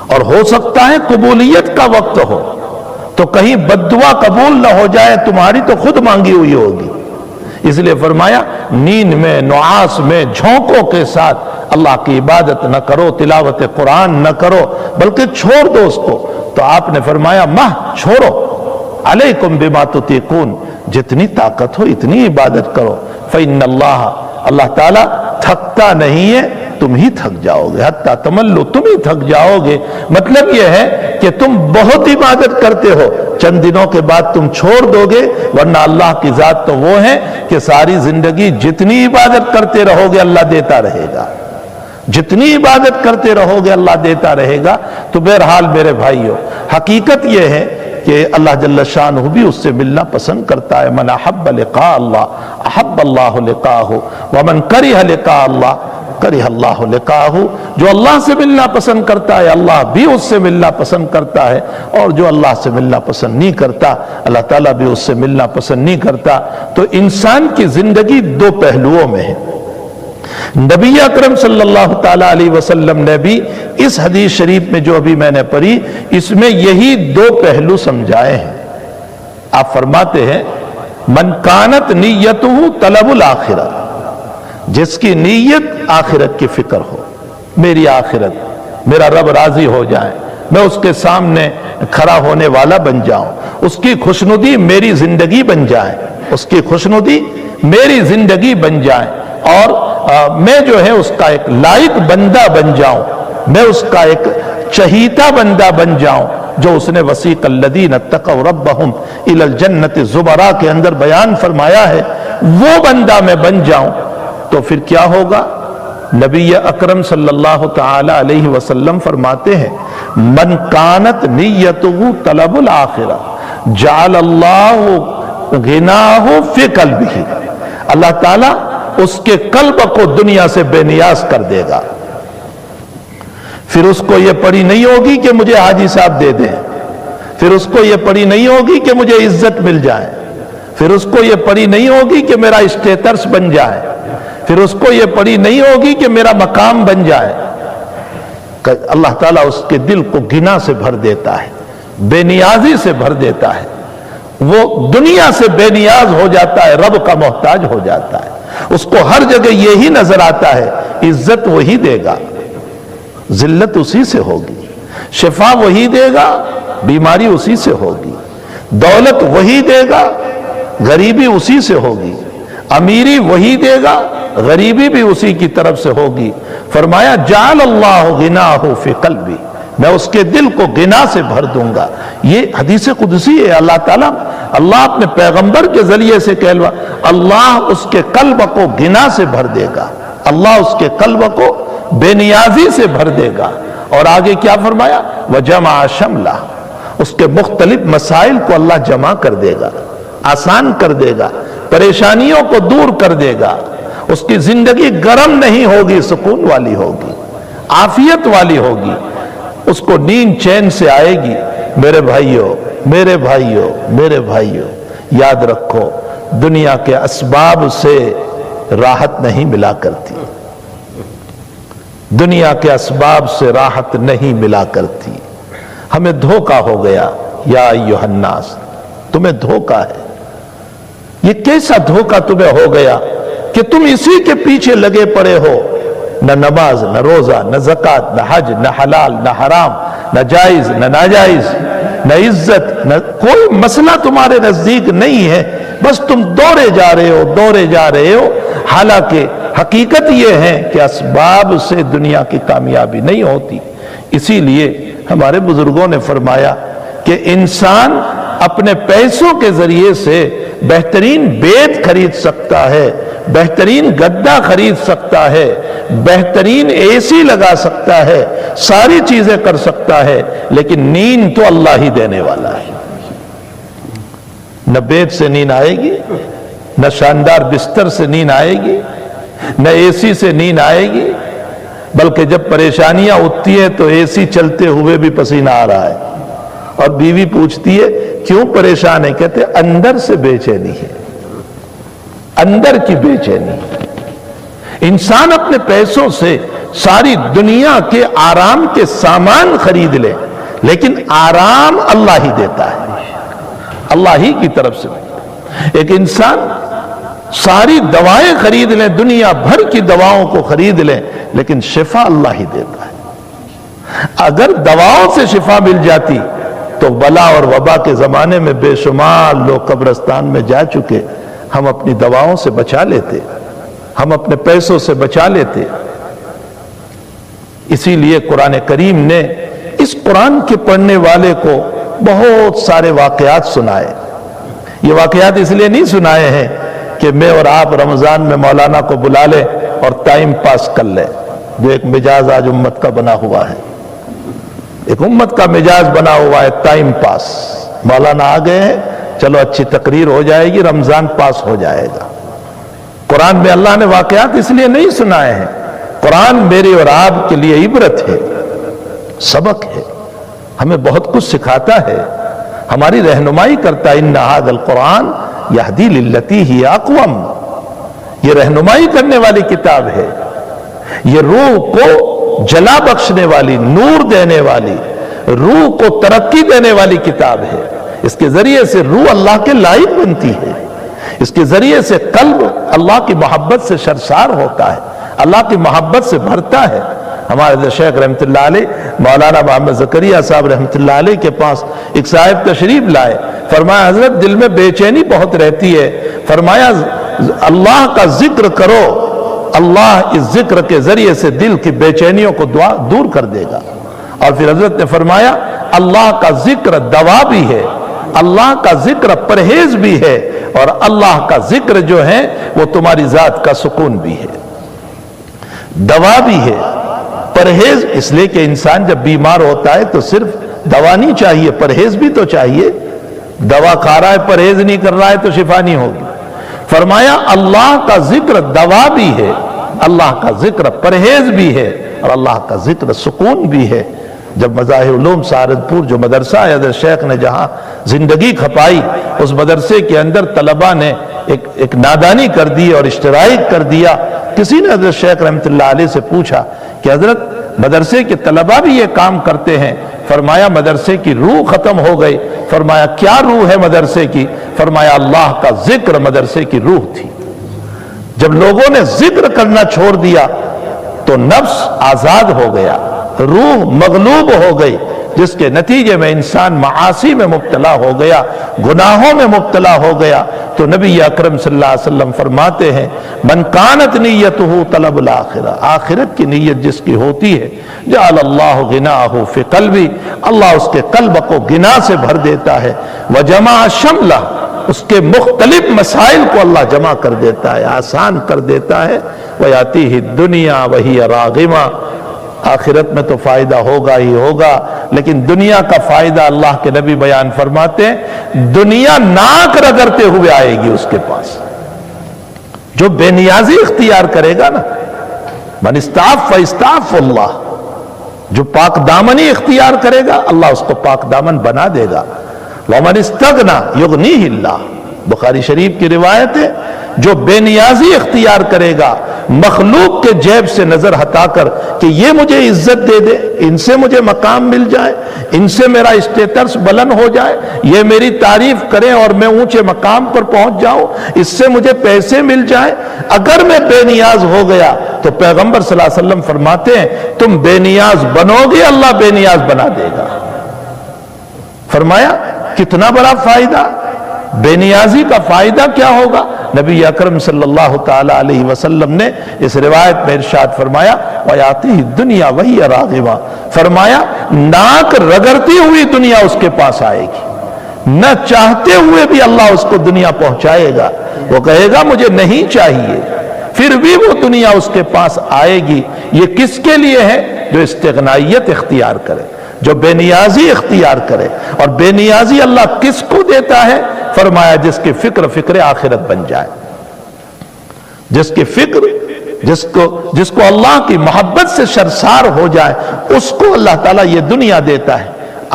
اور ہو سکتا ہے قبولیت کا وقت ہو تو کہیں بد دعا قبول نہ ہو جائے، تمہاری تو خود مانگی ہوئی ہوگی۔ اس لیے فرمایا نیند میں، نعاس میں، جھونکوں کے ساتھ اللہ کی عبادت نہ کرو، تلاوت قرآن نہ کرو، بلکہ چھوڑ دو اس کو۔ تو آپ نے فرمایا ماں چھوڑو، علیکم بما تطیقون، جتنی طاقت ہو اتنی عبادت کرو، فإن اللہ تعالیٰ تھکتا نہیں ہے، تم ہی تھک جاؤ گے، حتیٰ تملو، تم ہی تھک جاؤ گے۔ مطلب یہ ہے کہ تم بہت عبادت کرتے ہو، چند دنوں کے بعد تم چھوڑ دو گے، ورنہ اللہ کی ذات تو وہ ہے کہ ساری زندگی جتنی عبادت کرتے رہو گے اللہ دیتا رہے گا، جتنی عبادت کرتے رہو گے اللہ دیتا رہے گا۔ تو بہرحال میرے بھائیو، حقیقت یہ ہے کہ اللہ جل شانہ بھی اس سے ملنا پسند کرتا ہے۔ من احب لقاء اللہ احب اللہ لقاءہ، ومن کرہ لقاء اللہ کرہ اللہ لقاءہ، جو اللہ سے ملنا پسند کرتا ہے اللہ بھی اس سے ملنا پسند کرتا ہے، اور جو اللہ سے ملنا پسند نہیں کرتا اللہ تعالیٰ بھی اس سے ملنا پسند نہیں کرتا۔ تو انسان کی زندگی 2 پہلوؤں میں ہے۔ نبی اکرم صلی اللہ تعالیٰ علیہ وسلم نے بھی اس حدیث شریف میں جو ابھی میں نے پڑھی، اس میں یہی 2 پہلو سمجھائے ہیں۔ آپ فرماتے ہیں من کانت نیتہ طلب الآخرہ، جس کی نیت آخرت کی فکر ہو، میری آخرت، میرا رب راضی ہو جائے، میں اس کے سامنے کھڑا ہونے والا بن جاؤں، اس کی خوشنودی میری زندگی بن جائے، اس کی خوشنودی میری زندگی بن جائے، اور میں جو ہے اس کا ایک لائق بندہ بن جاؤں، میں اس کا ایک چہیتا بندہ بن جاؤں، جو اس نے وسیق الذین اتقوا ربہم الی الجنۃ زمرا کے اندر بیان فرمایا ہے، وہ بندہ میں بن جاؤں۔ تو پھر کیا ہوگا؟ نبی اکرم صلی اللہ تعالی علیہ وسلم فرماتے ہیں من کانت نیتہ طلب الآخرہ جعل اللہ غناہ فی قلبہ، اللہ تعالیٰ اس کے قلب کو دنیا سے بے نیاز کر دے گا. پھر اس کو یہ پڑی نہیں ہوگی کہ مجھے حاجی صاحب دے دیں، پھر اس کو یہ پڑی نہیں ہوگی کہ مجھے عزت مل جائے، پھر اس کو یہ پڑی نہیں ہوگی کہ میرا اسٹیٹس بن جائے، پھر اس کو یہ پڑی نہیں ہوگی کہ میرا مقام بن جائے. اللہ تعالیٰ اس کے دل کو گنا سے بھر دیتا ہے، بے نیازی سے بھر دیتا ہے. وہ دنیا سے بے نیاز ہو جاتا ہے، رب کا محتاج ہو جاتا ہے. اس کو ہر جگہ یہی نظر آتا ہے عزت وہی دے گا، ذلت اسی سے ہوگی، شفا وہی دے گا، بیماری اسی سے ہوگی، دولت وہی دے گا، غریبی اسی سے ہوگی، امیری وہی دے گا، غریبی بھی اسی کی طرف سے ہوگی. فرمایا جعل اللہ غناہ فی قلبی، میں اس کے دل کو غنا سے بھر دوں گا. یہ حدیث قدسی ہے. اللہ تعالیٰ اپنے پیغمبر کے ذریعے سے کہلوا، اللہ اس کے قلب کو غنا سے بھر دے گا، اللہ اس کے قلب کو بے نیازی سے بھر دے گا. اور آگے کیا فرمایا؟ وجمع شملہ، اس کے مختلف مسائل کو اللہ جمع کر دے گا، آسان کر دے گا، پریشانیوں کو دور کر دے گا. اس کی زندگی گرم نہیں ہوگی، سکون والی ہوگی، عافیت والی ہوگی. اس کو نیند چین سے آئے گی. میرے بھائیوں، میرے بھائیوں، میرے بھائیوں، یاد رکھو دنیا کے اسباب سے راحت نہیں ملا کرتی، دنیا کے اسباب سے راحت نہیں ملا کرتی. ہمیں دھوکہ ہو گیا. یا ایھا الناس، تمہیں دھوکہ ہے. یہ کیسا دھوکہ تمہیں ہو گیا کہ تم اسی کے پیچھے لگے پڑے ہو. نہ نماز، نہ روزہ، نہ زکوٰۃ، نہ حج، نہ حلال، نہ حرام، نہ جائز، نہ ناجائز، نہ عزت، نہ کوئی مسئلہ تمہارے نزدیک نہیں ہے. بس تم دوڑے جا رہے ہو، دوڑے جا رہے ہو. حالانکہ حقیقت یہ ہے کہ اسباب سے دنیا کی کامیابی نہیں ہوتی. اسی لیے ہمارے بزرگوں نے فرمایا کہ انسان اپنے پیسوں کے ذریعے سے بہترین بیت خرید سکتا ہے، بہترین گدا خرید سکتا ہے، بہترین اے سی لگا سکتا ہے، ساری چیزیں کر سکتا ہے، لیکن نیند تو اللہ ہی دینے والا ہے. نہ بیت سے نیند آئے گی، نہ شاندار بستر سے نیند آئے گی، نہ اے سی سے نیند آئے گی. بلکہ جب پریشانیاں اٹھتی ہیں تو اے سی چلتے ہوئے بھی پسینہ آ رہا ہے. اور بیوی پوچھتی ہے کیوں پریشان ہے؟ کہتے اندر سے بے چینی ہے، اندر کی بے چینی. انسان اپنے پیسوں سے ساری دنیا کے آرام کے سامان خرید لے، لیکن آرام اللہ ہی دیتا ہے، اللہ ہی کی طرف سے. ایک انسان ساری دوائیں خرید لیں، دنیا بھر کی دواؤں کو خرید لیں، لیکن شفا اللہ ہی دیتا ہے. اگر دواؤں سے شفا مل جاتی تو بلا اور وبا کے زمانے میں بے شمار لوگ قبرستان میں جا چکے. ہم اپنی دواؤں سے بچا لیتے، ہم اپنے پیسوں سے بچا لیتے. اسی لیے قرآن کریم نے اس قرآن کے پڑھنے والے کو بہت سارے واقعات سنائے. یہ واقعات اس لیے نہیں سنائے ہیں کہ میں اور آپ رمضان میں مولانا کو بلا لیں اور ٹائم پاس کر لیں، جو ایک مجاز آج امت کا بنا ہوا ہے. ایک امت کا مجاز بنا ہوا ہے ٹائم پاس. مولانا آ گئے ہیں، چلو اچھی تقریر ہو جائے گی، رمضان پاس ہو جائے گا. قرآن میں اللہ نے واقعات اس لیے نہیں سنائے ہیں. قرآن میرے اور آپ کے لیے عبرت ہے، سبق ہے، ہمیں بہت کچھ سکھاتا ہے، ہماری رہنمائی کرتا ہے. ان ھذا القرآن یہدی للتی ہی اقوم، یہ رہنمائی کرنے والی کتاب ہے، یہ روح کو جلا بخشنے والی، نور دینے والی، روح کو ترقی دینے والی کتاب ہے. اس کے ذریعے سے روح اللہ کے لائق بنتی ہے، اس کے ذریعے سے قلب اللہ کی محبت سے سرشار ہوتا ہے، اللہ کی محبت سے بھرتا ہے. ہمارے شیخ رحمت اللہ علیہ مولانا محمد زکریا صاحب رحمت اللہ علیہ کے پاس ایک صاحب تشریف لائے. فرمایا حضرت دل میں بے چینی بہت رہتی ہے. فرمایا اللہ کا ذکر کرو، اللہ اس ذکر کے ذریعے سے دل کی بے چینیوں کو دور کر دے گا. اور پھر حضرت نے فرمایا اللہ کا ذکر دوا بھی ہے، اللہ کا ذکر پرہیز بھی ہے، اور اللہ کا ذکر جو ہے وہ تمہاری ذات کا سکون بھی ہے، دوا بھی ہے. پرہیز اس لیے کہ انسان جب بیمار ہوتا ہے تو صرف دوا نہیں چاہیے، پرہیز بھی تو چاہیے. دوا کھا رہا ہے، پرہیز نہیں کر رہا ہے تو شفا نہیں ہوگی. فرمایا اللہ کا ذکر دوا بھی ہے، اللہ کا ذکر پرہیز بھی ہے، اور اللہ کا ذکر سکون بھی ہے۔ جب مظاہر علوم سہارنپور جو مدرسہ ہے حضرت شیخ نے جہاں زندگی کھپائی، اس مدرسے کے اندر طلبہ نے ایک نادانی کر دی اور اشتراک کر دیا۔ کسی نے حضرت شیخ رحمۃ اللہ علیہ سے پوچھا کہ حضرت مدرسے کے طلبہ بھی یہ کام کرتے ہیں؟ فرمایا مدرسے کی روح ختم ہو گئی۔ فرمایا کیا روح ہے مدرسے کی؟ فرمایا اللہ کا ذکر مدرسے کی روح تھی۔ جب لوگوں نے ذکر کرنا چھوڑ دیا تو نفس آزاد ہو گیا، روح مغلوب ہو گئی، جس کے نتیجے میں انسان معاصی میں مبتلا ہو گیا، گناہوں میں مبتلا ہو گیا۔ تو نبی اکرم صلی اللہ علیہ وسلم فرماتے ہیں من کانت نیتہ طلب الآخرہ، آخرت کی نیت جس کی ہوتی ہے جعل اللہ غناہ فی قلبی، اللہ اس کے قلب کو غنا سے بھر دیتا ہے، وجمع شملہ، اس کے مختلف مسائل کو اللہ جمع کر دیتا ہے، آسان کر دیتا ہے، ویاتیہ الدنیا وہی راغمہ، آخرت میں تو فائدہ ہوگا ہی ہوگا، لیکن دنیا کا فائدہ اللہ کے نبی بیان فرماتے ہیں دنیا ناک رگڑتے ہوئے آئے گی اس کے پاس۔ جو بے نیازی اختیار کرے گا نا، من استعف فاستعف اللہ، جو پاک دامنی اختیار کرے گا اللہ اس کو پاک دامن بنا دے گا۔ ومن استغنا یغنیہ اللہ، بخاری شریف کی روایت ہے جو بے نیازی اختیار کرے گا، مخلوق کے جیب سے نظر ہٹا کر کہ یہ مجھے عزت دے دے، ان سے مجھے مقام مل جائے، ان سے میرا اسٹیٹس بلند ہو جائے، یہ میری تعریف کریں اور میں اونچے مقام پر پہنچ جاؤں، اس سے مجھے پیسے مل جائیں، اگر میں بے نیاز ہو گیا تو پیغمبر صلی اللہ علیہ وسلم فرماتے ہیں تم بے نیاز بنو گے اللہ بے نیاز بنا دے گا۔ فرمایا کتنا بڑا فائدہ، بے نیازی کا فائدہ کیا ہوگا؟ نبی اکرم صلی اللہ تعالی علیہ وسلم نے اس روایت میں ارشاد فرمایا وَيَأْتِهِ الدُّنْيَا وَهِيَ رَاغِمَةٌ، فرمایا ناک رگڑتی ہوئی دنیا اس کے پاس آئے گی، نہ چاہتے ہوئے بھی اللہ اس کو دنیا پہنچائے گا، وہ کہے گا مجھے نہیں چاہیے، پھر بھی وہ دنیا اس کے پاس آئے گی۔ یہ کس کے لیے ہے؟ جو استغنائیت اختیار کرے، جو بے نیازی اختیار کرے۔ اور بے نیازی اللہ کس کو دیتا ہے؟ فرمایا جس کی فکر آخرت بن جائے، جس کی فکر جس کو اللہ کی محبت سے سرشار ہو جائے، اس کو اللہ تعالیٰ یہ دنیا دیتا ہے۔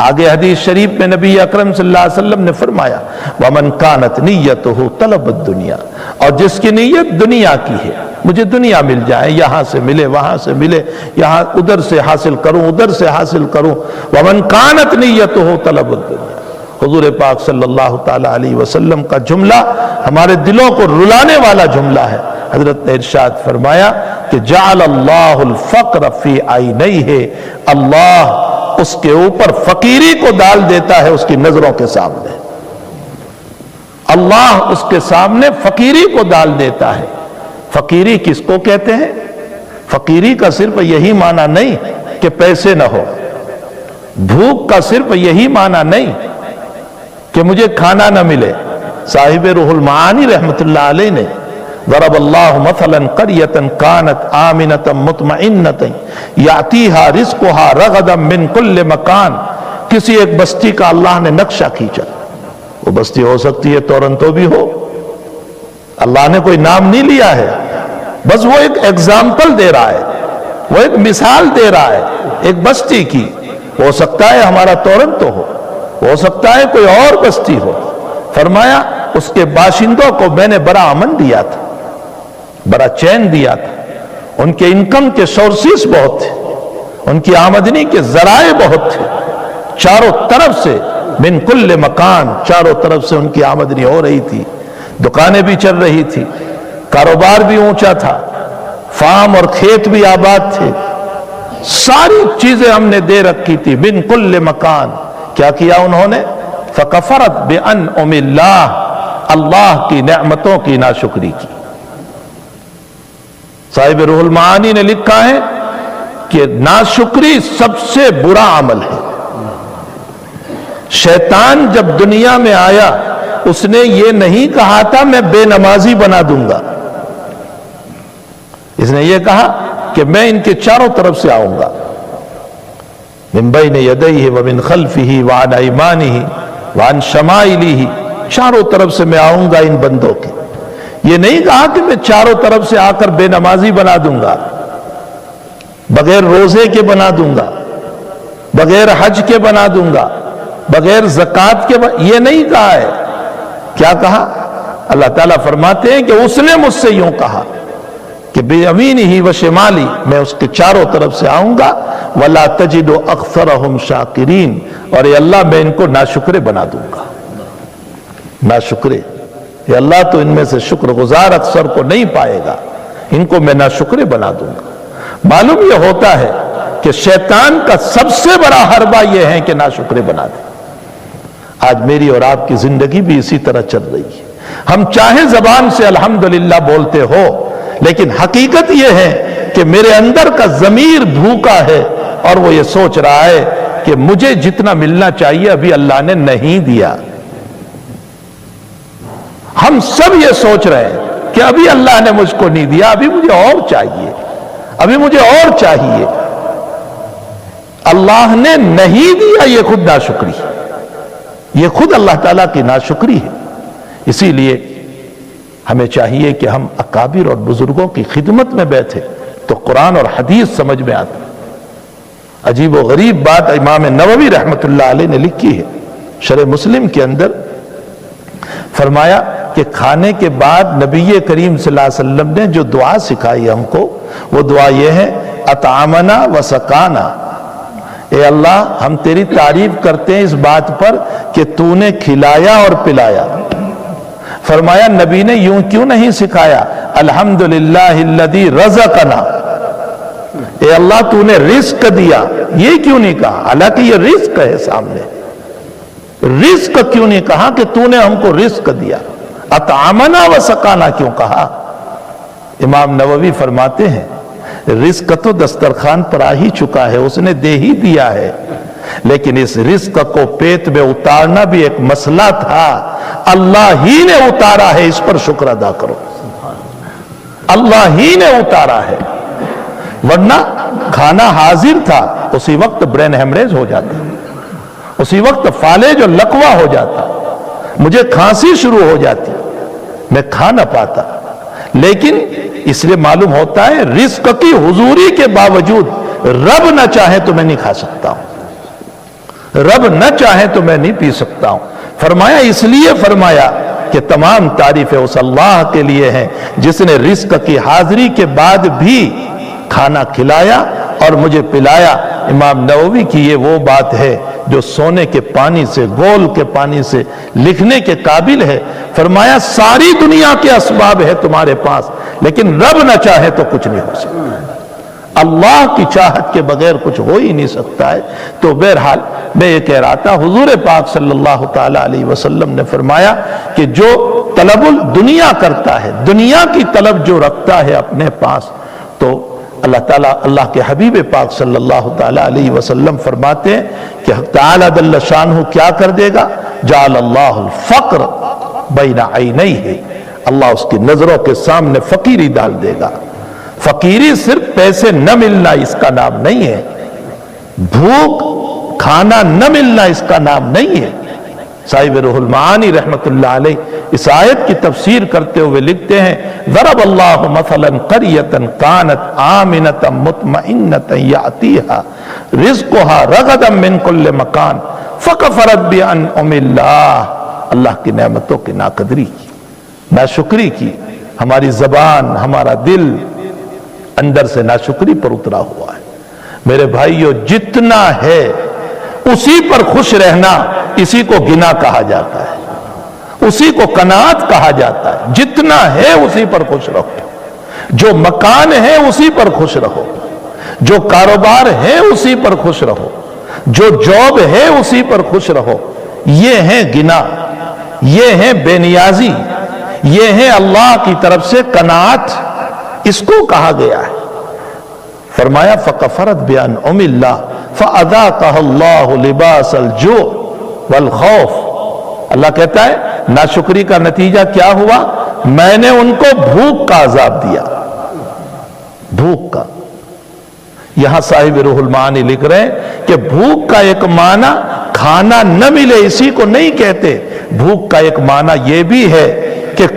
آگے حدیث شریف میں نبی اکرم صلی اللہ علیہ وسلم نے فرمایا وَمَنْ كَانَتْ نِيَّتُهُ طَلَبُ الدُّنْيَا، اور جس کی نیت دنیا کی ہے، مجھے دنیا مل جائے، یہاں سے ملے وہاں سے ملے، یہاں ادھر سے حاصل کروں ادھر سے حاصل کروں، وَمَنْ كَانَتْ نِيَّتُهُ طَلَبُ الدُّنْيَا۔ حضور پاک صلی اللہ تعالی علیہ وسلم کا جملہ ہمارے دلوں کو رلانے والا جملہ ہے۔ حضرت نے ارشاد فرمایا کہ جعل اللہ الفقر فی عینیہ، اللہ اس کے اوپر فقیری کو ڈال دیتا ہے اس کی نظروں کے سامنے، اللہ اس کے سامنے فقیری کو ڈال دیتا ہے۔ فقیری کس کو کہتے ہیں؟ فقیری کا صرف یہی معنی نہیں کہ پیسے نہ ہو، بھوک کا صرف یہی معنی نہیں کہ مجھے کھانا نہ ملے۔ صاحب روح المعانی رحمت اللہ علیہ نے ضرب اللہ مثلا قریۃ کانت آمنۃ مطمئنۃ یاتیہا رزقہا رغدا من کل مکان، کسی ایک بستی کا اللہ نے نقشہ کھینچا، وہ بستی ہو سکتی ہے تورنتو بھی ہو، اللہ نے کوئی نام نہیں لیا ہے، بس وہ ایک ایگزامپل دے رہا ہے، وہ ایک مثال دے رہا ہے ایک بستی کی، ہو سکتا ہے ہمارا تورنتو ہو سکتا ہے کوئی اور بستی ہو۔ فرمایا اس کے باشندوں کو میں نے بڑا امن دیا تھا، بڑا چین دیا تھا، ان کے انکم کے سورسز بہت تھے، ان کی آمدنی کے ذرائع بہت تھے، چاروں طرف سے من کل مکان، چاروں طرف سے ان کی آمدنی ہو رہی تھی، دکانیں بھی چل رہی تھی، کاروبار بھی اونچا تھا، فارم اور کھیت بھی آباد تھے، ساری چیزیں ہم نے دے رکھی تھی من کل مکان۔ کیا کیا انہوں نے؟ فَكَفَرَتْ بِأَنْعُمِ اللَّهِ، اللہ کی نعمتوں کی ناشکری کی۔ صاحب روح المعانی نے لکھا ہے کہ ناشکری سب سے برا عمل ہے۔ شیطان جب دنیا میں آیا اس نے یہ نہیں کہا تھا میں بے نمازی بنا دوں گا، اس نے یہ کہا کہ میں ان کے چاروں طرف سے آؤں گا، من بین یدیہ ومن خلفہ وعن ایمانہ وعن شمائلہ، چاروں طرف سے میں آؤں گا ان بندوں کے، یہ نہیں کہا کہ میں چاروں طرف سے آ کر بے نمازی بنا دوں گا، بغیر روزے کے بنا دوں گا، بغیر حج کے بنا دوں گا، بغیر زکوٰۃ کے یہ نہیں کہا ہے۔ کیا کہا؟ اللہ تعالیٰ فرماتے ہیں کہ اس نے مجھ سے یوں کہا کہ بیمینہ و شمالی، میں اس کے چاروں طرف سے آؤں گا، وَلَا تَجِدُ أَكْثَرَهُمْ شَاكِرِينَ، اور اے اللہ میں ان کو ناشکرے بنا دوں گا۔ ناشکرے، اے اللہ تو ان میں سے شکر گزار اکثر کو نہیں پائے گا، ان کو میں ناشکرے بنا دوں گا۔ معلوم یہ ہوتا ہے کہ شیطان کا سب سے بڑا حربہ یہ ہے کہ ناشکرے بنا دے۔ آج میری اور آپ کی زندگی بھی اسی طرح چل رہی ہے۔ ہم چاہے زبان سے الحمدللہ بولتے ہو، لیکن حقیقت یہ ہے کہ میرے اندر کا ضمیر بھوکا ہے اور وہ یہ سوچ رہا ہے کہ مجھے جتنا ملنا چاہیے ابھی اللہ نے نہیں دیا۔ ہم سب یہ سوچ رہے ہیں کہ ابھی اللہ نے مجھ کو نہیں دیا، ابھی مجھے اور چاہیے، ابھی مجھے اور چاہیے۔ اللہ نے نہیں دیا، یہ خود ناشکری ہے، یہ خود اللہ تعالیٰ کی ناشکری ہے۔ اسی لیے ہمیں چاہیے کہ ہم اکابر اور بزرگوں کی خدمت میں بیٹھے تو قرآن اور حدیث سمجھ میں آتا۔ عجیب و غریب بات امام نووی رحمت اللہ علیہ نے لکھی ہے شرح مسلم کے اندر، فرمایا کہ کھانے کے بعد نبی کریم صلی اللہ علیہ وسلم نے جو دعا سکھائی ہم کو، وہ دعا یہ ہے اطعمنا و سقانا۔ اے اللہ ہم تیری تعریف کرتے ہیں اس بات پر کہ تو نے کھلایا اور پلایا۔ فرمایا نبی نے یوں کیوں نہیں سکھایا الحمدللہ الذی رزقنا، اے اللہ تو نے رزق دیا، یہ کیوں نہیں کہا؟ حالانکہ یہ رزق ہے سامنے، رزق کیوں نہیں کہا کہ تو نے ہم کو رزق دیا؟ اطعمنا و سقانا کیوں کہا؟ امام نووی فرماتے ہیں رزق تو دسترخوان پر آ ہی چکا ہے، اس نے دے ہی دیا ہے، لیکن اس رزق کو پیٹ میں اتارنا بھی ایک مسئلہ تھا، اللہ ہی نے اتارا ہے، اس پر شکر ادا کرو۔ اللہ ہی نے اتارا ہے، ورنہ کھانا حاضر تھا، اسی وقت برین ہیمریج ہو جاتا، اسی وقت فالج اور لقوہ ہو جاتا، مجھے کھانسی شروع ہو جاتی، میں کھا نہ پاتا۔ لیکن اس لیے معلوم ہوتا ہے رزق کی حضوری کے باوجود رب نہ چاہے تو میں نہیں کھا سکتا ہوں، رب نہ چاہے تو میں نہیں پی سکتا ہوں۔ فرمایا اس لیے فرمایا کہ تمام تعریفیں اس اللہ کے لیے ہیں جس نے رزق کی حاضری کے بعد بھی کھانا کھلایا اور مجھے پلایا۔ امام نووی کی یہ وہ بات ہے جو سونے کے پانی سے، گول کے پانی سے لکھنے کے قابل ہے۔ فرمایا ساری دنیا کے اسباب ہے تمہارے پاس، لیکن رب نہ چاہے تو کچھ نہیں ہو سکتا، اللہ کی چاہت کے بغیر کچھ ہو ہی نہیں سکتا ہے۔ تو بہرحال میں یہ کہہ رہا تھا، حضور پاک صلی اللہ تعالی علیہ وسلم نے فرمایا کہ جو طلب الدنیا کرتا ہے، دنیا کی طلب جو رکھتا ہے اپنے پاس، تو اللہ تعالیٰ، اللہ کے حبیب پاک صلی اللہ تعالیٰ علیہ وسلم فرماتے ہیں کہ حق تعالیٰ جل شانہ کیا کر دے گا؟ جعل اللہ الفقر بین عینیہ، اللہ اس کی نظروں کے سامنے فقیری ڈال دے گا۔ فقیری صرف پیسے نہ ملنا اس کا نام نہیں ہے، بھوک کھانا نہ ملنا اس کا نام نہیں ہے۔ صاحب روح المعانی رحمت اللہ علیہ اس آیت کی تفسیر کرتے ہوئے لکھتے ہیں ضرب اللہ مثلا قریۃ کانت آمنۃ مطمئنۃ یأتیہا رزقها رغدا من کل مکان فکفرت بانعم اللہ۔ اللہ کی نعمتوں کی ناقدری کی، ناشکری کی، ہماری زبان، ہمارا دل اندر سے ناشکری پر اترا ہوا ہے۔ میرے بھائیو جتنا ہے اسی پر خوش رہنا، اسی کو گنا کہا جاتا ہے، اسی کو قناعت کہا جاتا ہے۔ جتنا ہے اسی پر خوش رہو، جو مکان ہے اسی پر خوش رہو، جو کاروبار ہے اسی پر خوش رہو، جو جاب ہے اسی پر خوش رہو۔ یہ ہے گنا، یہ ہے بے نیازی، یہ ہے اللہ کی طرف سے قناعت، اس کو کہا گیا ہے۔ فرمایا فَكَفَرَتْ بِأَنْعُمِ اللَّهِ فَأَذَاقَهَا اللَّهُ لِبَاسَ الْجُوعِ وَالْخَوْفِ۔ اللہ کہتا ہے ناشکری کا نتیجہ کیا ہوا؟ میں نے ان کو بھوک کا عذاب دیا، بھوک کا۔ یہاں صاحب روح المعانی لکھ رہے ہیں کہ بھوک کا ایک معنی کھانا نہ ملے اسی کو نہیں کہتے، بھوک کا ایک معنی یہ بھی ہے کہ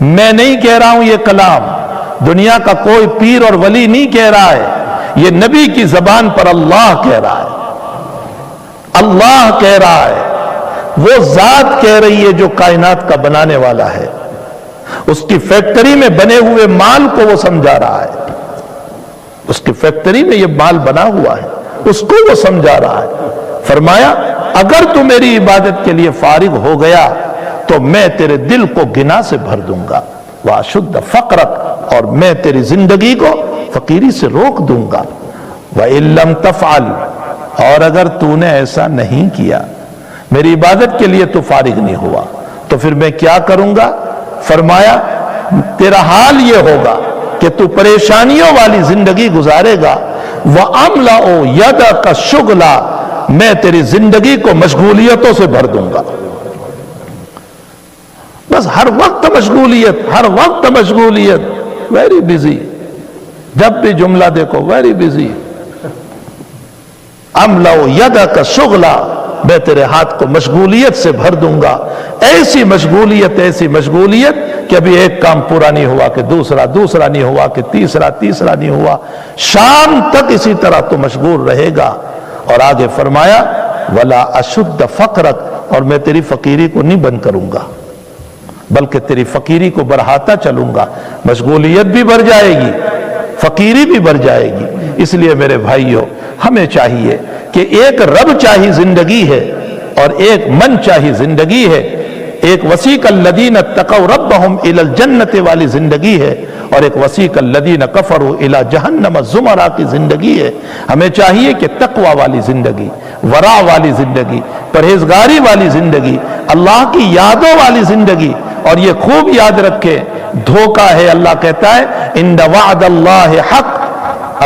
میں نہیں کہہ رہا ہوں یہ کلام، دنیا کا کوئی پیر اور ولی نہیں کہہ رہا ہے، یہ نبی کی زبان پر اللہ کہہ رہا ہے، اللہ کہہ رہا ہے، وہ ذات کہہ رہی ہے جو کائنات کا بنانے والا ہے، اس کی فیکٹری میں بنے ہوئے مال کو وہ سمجھا رہا ہے، اس کی فیکٹری میں یہ مال بنا ہوا ہے، اس کو وہ سمجھا رہا ہے۔ فرمایا اگر تو میری عبادت کے لیے فارغ ہو گیا تو میں تیرے دل کو گنا سے بھر دوں گا، واشد فقرک، اور میں تیری زندگی کو فقیری سے روک دوں گا، وَإِن لَمْ تَفْعَلْ، اور اگر تو نے ایسا نہیں کیا، میری عبادت کے لیے تو فارغ نہیں ہوا، تو پھر میں کیا کروں گا؟ فرمایا تیرا حال یہ ہوگا کہ تو پریشانیوں والی زندگی گزارے گا، وَأَمْلَأُ يَدَكَ شُغْلًا، میں تیری زندگی کو مشغولیتوں سے بھر دوں گا، بس ہر وقت مشغولیت، ہر وقت مشغولیت، ویری بزی، جب بھی جملہ دیکھو ویری بزی، املؤ یدک شغلا، میں تیرے ہاتھ کو مشغولیت سے بھر دوں گا، ایسی مشغولیت کہ ابھی ایک کام پورا نہیں ہوا کہ دوسرا نہیں ہوا کہ تیسرا نہیں ہوا، شام تک اسی طرح تو مشغول رہے گا۔ اور آگے فرمایا ولا اشد فقرک، اور میں تیری فقیری کو نہیں بند کروں گا بلکہ تیری فقیری کو بڑھاتا چلوں گا، مشغولیت بھی بڑھ جائے گی، فقیری بھی بڑھ جائے گی۔ اس لیے میرے بھائیوں ہمیں چاہیے کہ ایک رب چاہی زندگی ہے اور ایک من چاہی زندگی ہے، ایک وسیق الذین اتقوا ربہم الی الجنت والی زندگی ہے، اور ایک وسیق الذین کفروا الی جہنم زمرا کی زندگی ہے۔ ہمیں چاہیے کہ تقوی والی زندگی، ورع والی زندگی، پرہیزگاری والی زندگی، اللہ کی یادوں والی زندگی، اور یہ خوب یاد رکھے دھوکہ ہے، اللہ کہتا ہے ان وعد اللہ حق،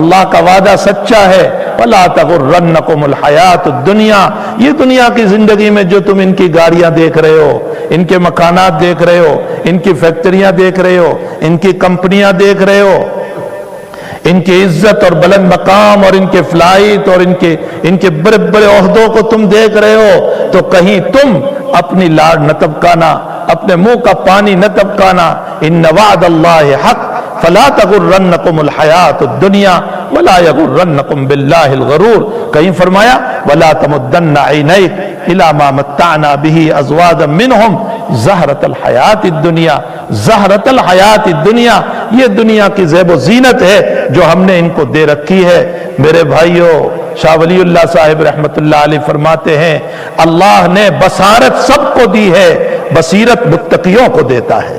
اللہ کا وعدہ سچا ہے، وَلَا تَغُرَّنَّكُمُ الْحَيَاةُ الدُّنْيَا، یہ دنیا کی زندگی میں جو تم ان کی گاڑیاں دیکھ رہے ہو، ان کے مکانات دیکھ رہے ہو، ان کی فیکٹریاں دیکھ رہے ہو، ان کی کمپنیاں دیکھ رہے ہو، ان کی عزت اور بلند مقام اور ان کے فلائٹ اور ان کے بڑے بڑے عہدوں کو تم دیکھ رہے ہو، تو کہیں تم اپنی لاڑ نہ ٹپکانا، اپنے منہ کا پانی نہ ٹپکانا، ان وعد اللہ حق فلا تغرنکم الحیات الدنیا ولا یغرنکم باللہ الغرور۔ کہیں فرمایا ولا تمدن عینیک الی ما متعنا به ازواجا منہم زہرۃ الحیات الدنیا، زہرۃ الحیات الدنیا، یہ دنیا کی زیب و زینت ہے جو ہم نے ان کو دے رکھی ہے۔ میرے بھائیوں شاہ ولی اللہ صاحب رحمت اللہ علیہ فرماتے ہیں اللہ نے بصارت سب کو دی ہے، بصیرت متقیوں کو دیتا ہے۔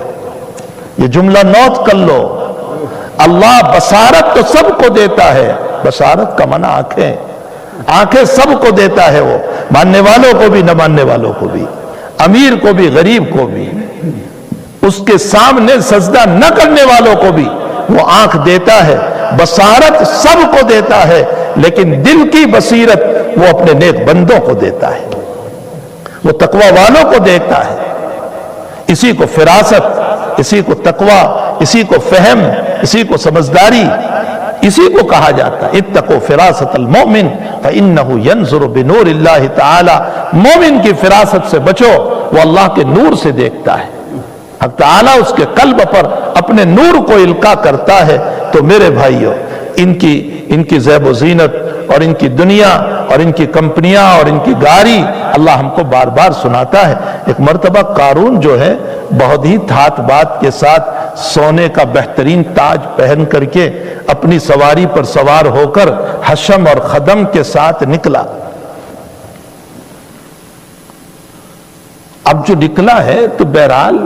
یہ جملہ نوٹ کر لو، اللہ بصارت تو سب کو دیتا ہے، بصارت کا معنی آنکھیں سب کو دیتا ہے، وہ ماننے والوں کو بھی نہ ماننے والوں کو بھی، امیر کو بھی غریب کو بھی، اس کے سامنے سجدہ نہ کرنے والوں کو بھی وہ آنکھ دیتا ہے، بصارت سب کو دیتا ہے، لیکن دل کی بصیرت وہ اپنے نیک بندوں کو دیتا ہے، وہ تقوی والوں کو دیکھتا ہے۔ اسی کو فراست، اسی کو تقوی، اسی کو فہم، اسی کو سمجھداری، اسی کو کہا جاتا ہے اتقوا فراست المؤمن فإنہ ینظر بنور اللہ تعالی، مومن کی فراست سے بچو، وہ اللہ کے نور سے دیکھتا ہے، حق تعالیٰ اس کے قلب پر اپنے نور کو القا کرتا ہے۔ تو میرے بھائیوں ان کی زیب و زینت اور ان کی دنیا اور ان کی کمپنیاں اور ان کی گاڑی اللہ ہم کو بار بار سناتا ہے۔ ایک مرتبہ قارون جو ہے بہت ہی تھات بات کے ساتھ سونے کا بہترین تاج پہن کر کے اپنی سواری پر سوار ہو کر حشم اور خدم کے ساتھ نکلا۔ اب جو نکلا ہے تو بہرحال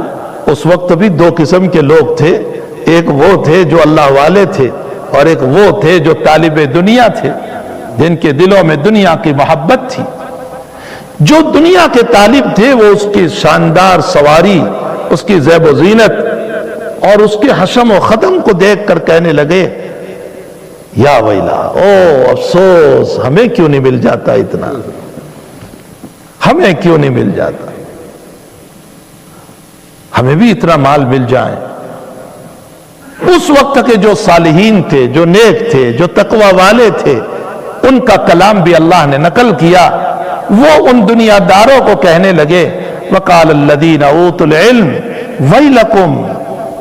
اس وقت بھی دو قسم کے لوگ تھے، ایک وہ تھے جو اللہ والے تھے اور ایک وہ تھے جو طالب دنیا تھے، جن کے دلوں میں دنیا کی محبت تھی۔ جو دنیا کے طالب تھے وہ اس کی شاندار سواری، اس کی زیب و زینت اور اس کے حشم و ختم کو دیکھ کر کہنے لگے یا ویلا، او افسوس، ہمیں کیوں نہیں مل جاتا اتنا، ہمیں کیوں نہیں مل جاتا، ہمیں بھی اتنا مال مل جائے۔ اس وقت کے جو صالحین تھے، جو نیک تھے، جو تقوی والے تھے، ان کا کلام بھی اللہ نے نقل کیا۔ وہ ان دنیا داروں کو کہنے لگے وَقَالَ الَّذِينَ أُوتُوا الْعِلْمَ وَيْلَكُمْ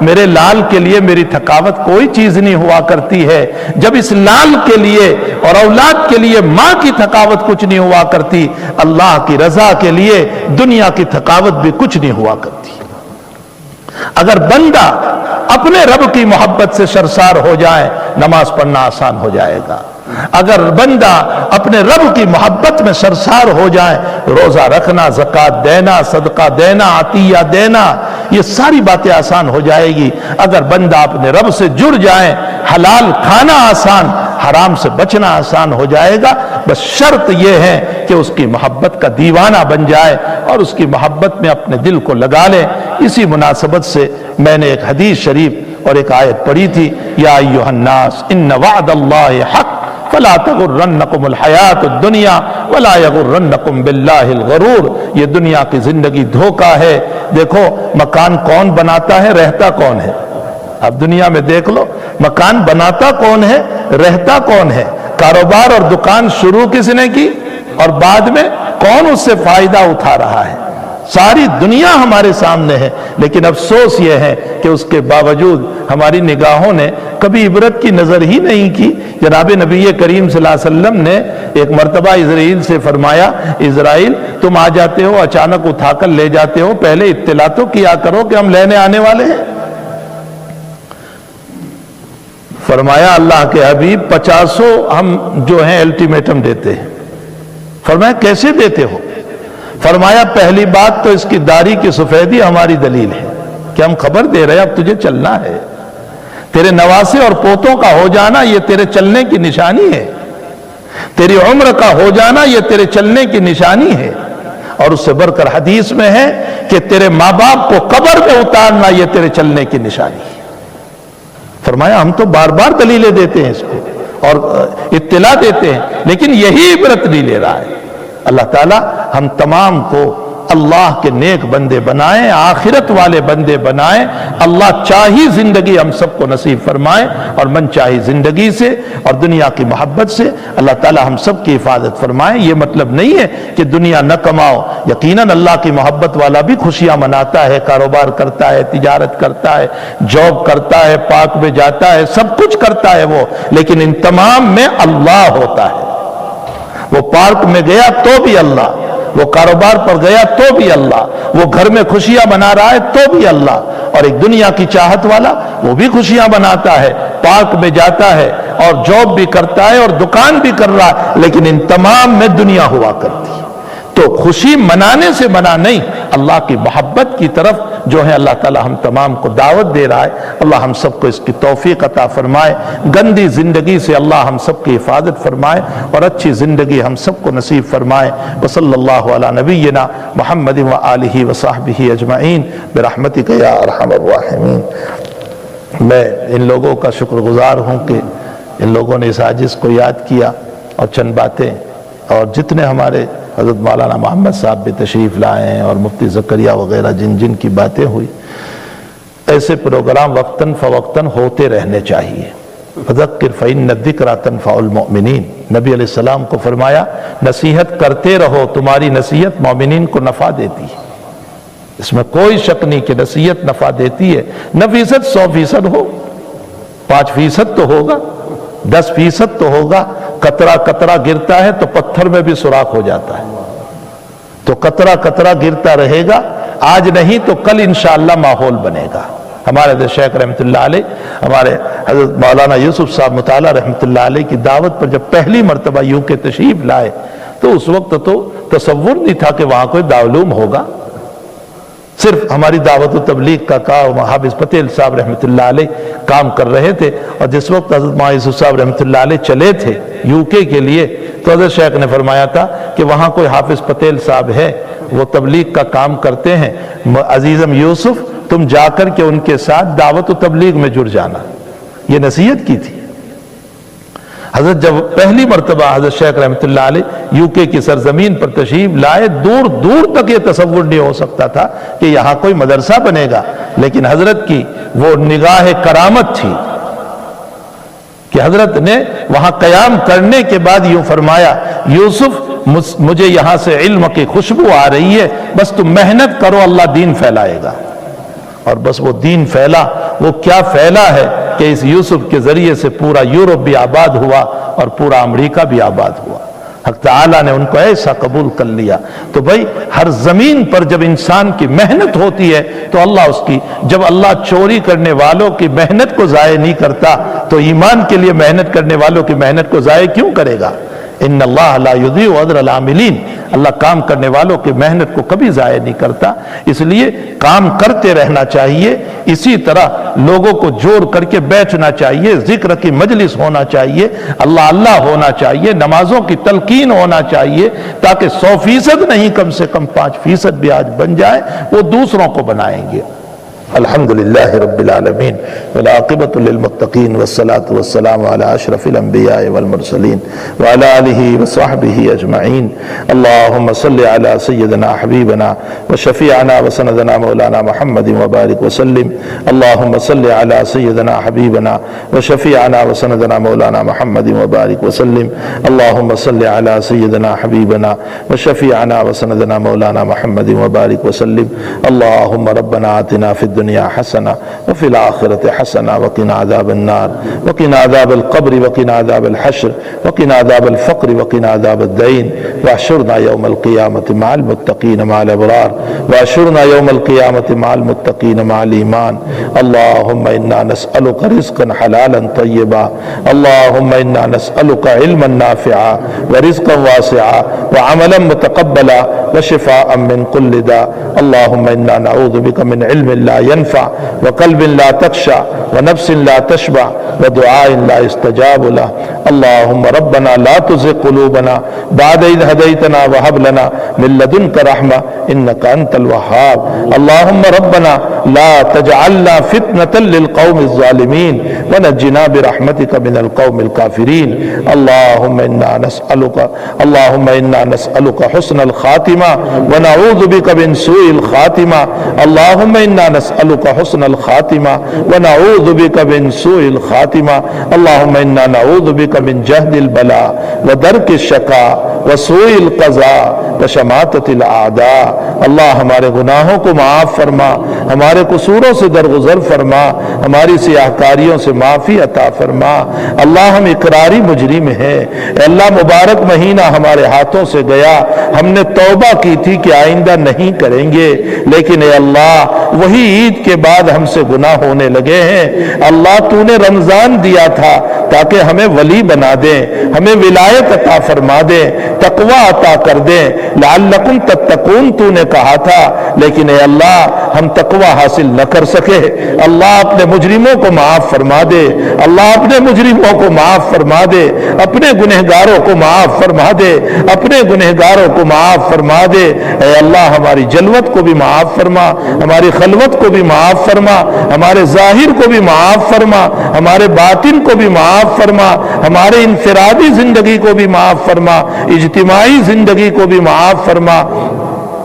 میرے لال کے لیے میری تھکاوت کوئی چیز نہیں ہوا کرتی ہے، جب اس لال کے لیے اور اولاد کے لیے ماں کی تھکاوت کچھ نہیں ہوا کرتی، اللہ کی رضا کے لیے دنیا کی تھکاوت بھی کچھ نہیں ہوا کرتی۔ اگر بندہ اپنے رب کی محبت سے سرشار ہو جائے نماز پڑھنا آسان ہو جائے گا، اگر بندہ اپنے رب کی محبت میں سرشار ہو جائے روزہ رکھنا، زکوٰۃ دینا، صدقہ دینا، عطیہ دینا، یہ ساری باتیں آسان ہو جائے گی۔ اگر بندہ اپنے رب سے جڑ جائے حلال کھانا آسان، حرام سے بچنا آسان ہو جائے گا، بس شرط یہ ہے کہ اس کی محبت کا دیوانہ بن جائے اور اس کی محبت میں اپنے دل کو لگا لے۔ اسی مناسبت سے میں نے ایک حدیث شریف اور ایک آیت پڑھی تھی، یا ایھا الناس ان وعد اللہ حق فلا تغرنکم الحیات الدنیا ولا یغرنکم باللہ الغرور۔ یہ دنیا کی زندگی دھوکہ ہے۔ دیکھو مکان کون بناتا ہے، رہتا کون ہے؟ اب دنیا میں دیکھ لو مکان بناتا کون ہے، رہتا کون ہے؟ کاروبار اور دکان شروع کس نے کی اور بعد میں کون اس سے فائدہ اٹھا رہا ہے؟ ساری دنیا ہمارے سامنے ہے، لیکن افسوس یہ ہے کہ اس کے باوجود ہماری نگاہوں نے کبھی عبرت کی نظر ہی نہیں کی۔ جناب نبی کریم صلی اللہ علیہ وسلم نے ایک مرتبہ اسرائیل سے فرمایا، اسرائیل تم آ جاتے ہو اچانک اٹھا کر لے جاتے ہو، پہلے اطلاع تو کیا کرو کہ ہم لینے آنے والے ہیں۔ فرمایا اللہ کے حبیب 50 ہم جو ہیں الٹیمیٹم دیتے ہیں۔ فرمایا کیسے دیتے ہو؟ فرمایا پہلی بات تو اس کی داڑھی کی سفیدی ہماری دلیل ہے کہ ہم خبر دے رہے ہیں اب تجھے چلنا ہے، تیرے نواسے اور پوتوں کا ہو جانا یہ تیرے چلنے کی نشانی ہے، تیری عمر کا ہو جانا یہ تیرے چلنے کی نشانی ہے، اور اس سے بڑھ کر حدیث میں ہے کہ تیرے ماں باپ کو قبر میں اتارنا یہ تیرے چلنے کی نشانی ہے۔ فرمایا ہم تو بار بار دلیلیں دیتے ہیں اس کو اور اطلاع دیتے ہیں، لیکن یہی عبرت نہیں لے رہا ہے۔ اللہ تعالی ہم تمام کو اللہ کے نیک بندے بنائیں، آخرت والے بندے بنائیں، اللہ چاہی زندگی ہم سب کو نصیب فرمائے اور من چاہی زندگی سے اور دنیا کی محبت سے اللہ تعالی ہم سب کی حفاظت فرمائے۔ یہ مطلب نہیں ہے کہ دنیا نہ کماؤ، یقیناً اللہ کی محبت والا بھی خوشیاں مناتا ہے، کاروبار کرتا ہے، تجارت کرتا ہے، جاب کرتا ہے، پاک میں جاتا ہے، سب کچھ کرتا ہے وہ، لیکن ان تمام میں اللہ ہوتا ہے۔ وہ پارک میں گیا تو بھی اللہ، وہ کاروبار پر گیا تو بھی اللہ، وہ گھر میں خوشیاں منا رہا ہے تو بھی اللہ، اور ایک دنیا کی چاہت والا وہ بھی خوشیاں مناتا ہے، پارک میں جاتا ہے اور جاب بھی کرتا ہے اور دکان بھی کر رہا ہے، لیکن ان تمام میں دنیا ہوا کرتی ہے۔ تو خوشی منانے سے منع نہیں، اللہ کی محبت کی طرف جو ہے اللہ تعالی ہم تمام کو دعوت دے رہا ہے۔ اللہ ہم سب کو اس کی توفیق عطا فرمائے، گندی زندگی سے اللہ ہم سب کی حفاظت فرمائے اور اچھی زندگی ہم سب کو نصیب فرمائے۔ وصلی اللہ علی نبینا محمد وآلہ وصحبہ اجمعین برحمتک یا ارحم الراحمین۔ میں ان لوگوں کا شکر گزار ہوں کہ ان لوگوں نے اس عاجز کو یاد کیا اور چند باتیں، اور جتنے ہمارے حضرت مولانا محمد صاحب بھی تشریف لائے ہیں اور مفتی زکریہ وغیرہ جن کی باتیں ہوئی، ایسے پروگرام وقتاً فوقتاً ہوتے رہنے چاہیے۔ فذکر فإن الذکری تنفع المؤمنین، نبی علیہ السلام کو فرمایا نصیحت کرتے رہو، تمہاری نصیحت مومنین کو نفع دیتی ہے، اس میں کوئی شک نہیں کہ نصیحت نفع دیتی ہے۔ 9% 100% ہو، 5% تو ہوگا، 10% تو ہوگا۔ قطرہ قطرہ گرتا ہے تو پتھر میں بھی سوراخ ہو جاتا ہے، تو قطرہ قطرہ گرتا رہے گا، آج نہیں تو کل انشاءاللہ ماحول بنے گا۔ ہمارے حضرت شیخ رحمۃ اللہ علیہ، ہمارے حضرت مولانا یوسف صاحب مطالعہ رحمۃ اللہ علیہ کی دعوت پر جب پہلی مرتبہ یوں کے تشریف لائے تو اس وقت تو تصور نہیں تھا کہ وہاں کوئی دارالعلوم ہوگا، صرف ہماری دعوت و تبلیغ کا کام حافظ پٹیل صاحب رحمۃ اللہ علیہ کام کر رہے تھے، اور جس وقت حضرت مولانا یوسف صاحب رحمۃ اللہ علیہ چلے تھے یو کے لیے تو حضرت شیخ نے فرمایا تھا کہ وہاں کوئی حافظ پٹیل صاحب ہے، وہ تبلیغ کا کام کرتے ہیں، عزیزم یوسف تم جا کر کے ان کے ساتھ دعوت و تبلیغ میں جڑ جانا، یہ نصیحت کی تھی۔ حضرت جب پہلی مرتبہ حضرت شیخ رحمۃ اللہ علیہ یو کے کی سرزمین پر تشریف لائے، دور دور تک یہ تصور نہیں ہو سکتا تھا کہ یہاں کوئی مدرسہ بنے گا، لیکن حضرت کی وہ نگاہ کرامت تھی کہ حضرت نے وہاں قیام کرنے کے بعد یوں فرمایا یوسف مجھے یہاں سے علم کی خوشبو آ رہی ہے، بس تم محنت کرو اللہ دین پھیلائے گا۔ اور بس وہ دین پھیلا. وہ کیا پھیلا ہے کہ اس یوسف کے ذریعے سے پورا یورپ بھی آباد ہوا اور پورا امریکہ بھی آباد ہوا. حق تعالیٰ نے ان کو ایسا قبول کر لیا. تو بھائی ہر زمین پر جب انسان کی محنت ہوتی ہے تو اللہ اس کی, جب اللہ چوری کرنے والوں کی محنت کو ضائع نہیں کرتا تو ایمان کے لیے محنت کرنے والوں کی محنت کو ضائع کیوں کرے گا؟ ان اللہ لا یضیع اجر العاملین. اللہ کام کرنے والوں کی محنت کو کبھی ضائع نہیں کرتا. اس لیے کام کرتے رہنا چاہیے. اسی طرح لوگوں کو جوڑ کر کے بیٹھنا چاہیے, ذکر کی مجلس ہونا چاہیے, اللہ اللہ ہونا چاہیے, نمازوں کی تلقین ہونا چاہیے, تاکہ 100% نہیں کم سے کم 5% بھی آج بن جائے, وہ دوسروں کو بنائیں گے. الحمدللہ رب العالمین والعاقبۃ للمتقین والصلاۃ والسلام علی اشرف الانبیاء والمرسلین وعلی آلہ وصحبہ اجمعین. اللہم صل علی سیدنا حبیبنا وشفیعنا وسندنا مولانا محمد وبارک وسلم. اللہم صل علی سیدنا حبیبنا وشفیعنا وسندنا مولانا محمد وبارک وسلم. اللہم صل علی سیدنا حبیبنا وشفیعنا وسندنا مولانا محمد وبارک وسلم. اللہم ربنا آتنا فی الدنیا حسنہ وفی الآخرۃ حسنہ وقنا عذاب النار وقنا عذاب القبر وقنا عذاب الحشر وقنا عذاب الفقر وقنا عذاب الدین واحشرنا یوم القیامۃ مع المتقین مع الابرار واحشرنا یوم القیامۃ مع المتقین مع الایمان. اللہم انا نسألک رزقا حلالا طیبا. اللہم انا نسألک علما نافعا ورزقا واسعا وعملا متقبلا وشفاء من كل داء. اللہم انا نعوذ بک من علم لا ينفع وقلب لا تخشع ونفس لا تشبع ودعاء لا يستجاب له. اللهم ربنا لا تزغ قلوبنا بعد إذ هديتنا وهب لنا من لدنك رحمة إنك أنت الوهاب. اللهم ربنا لا تجعلنا فتنة للقوم الظالمين ونجنا برحمتك من القوم الكافرين. اللهم إنا نسألك حسن الخاتمة ونعوذ بك من سوء الخاتمة. اللهم إنا نسألك حسن الخاتمة ونعوذ بك من سوء الخاتمة. اللهم إنا نعوذ بك من جهد البلاء ودرك الشقاء وسوء القضاء وشماتة الأعداء. اللہ ہمارے گناہوں کو معاف فرما, ہمارے قصوروں سے درگزر فرما, ہماری سیاہکاریوں سے معافی عطا فرما. اللہ ہم اقراری مجرم ہیں. اے اللہ مبارک مہینہ ہمارے ہاتھوں سے گیا, ہم نے توبہ کی تھی کہ آئندہ نہیں کریں گے, لیکن اے اللہ وہی عید کے بعد ہم سے گناہ ہونے لگے ہیں. اللہ تو نے رمضان دیا تھا تاکہ ہمیں ولی بنا دے, ہمیں ولایت عطا فرما دے, تقوی عطا کر دے, لعلکم تتقون تو نے کہا تھا, لیکن اے اللہ ہم تقوی حاصل نہ کر سکے. اللہ اپنے مجرموں کو معاف فرما دے, اللہ اپنے مجرموں کو معاف فرما دے, اپنے گنہگاروں کو معاف فرما دے, اپنے گنہگاروں کو معاف فرما دے. اے اللہ ہماری جلوت کو بھی معاف فرما, ہماری خلوت کو بھی معاف فرما, ہمارے ظاہر کو بھی معاف فرما, ہمارے باطن کو بھی معاف فرما, ہمارے انفرادی زندگی کو بھی معاف فرما, اجتماعی زندگی کو بھی معاف فرما.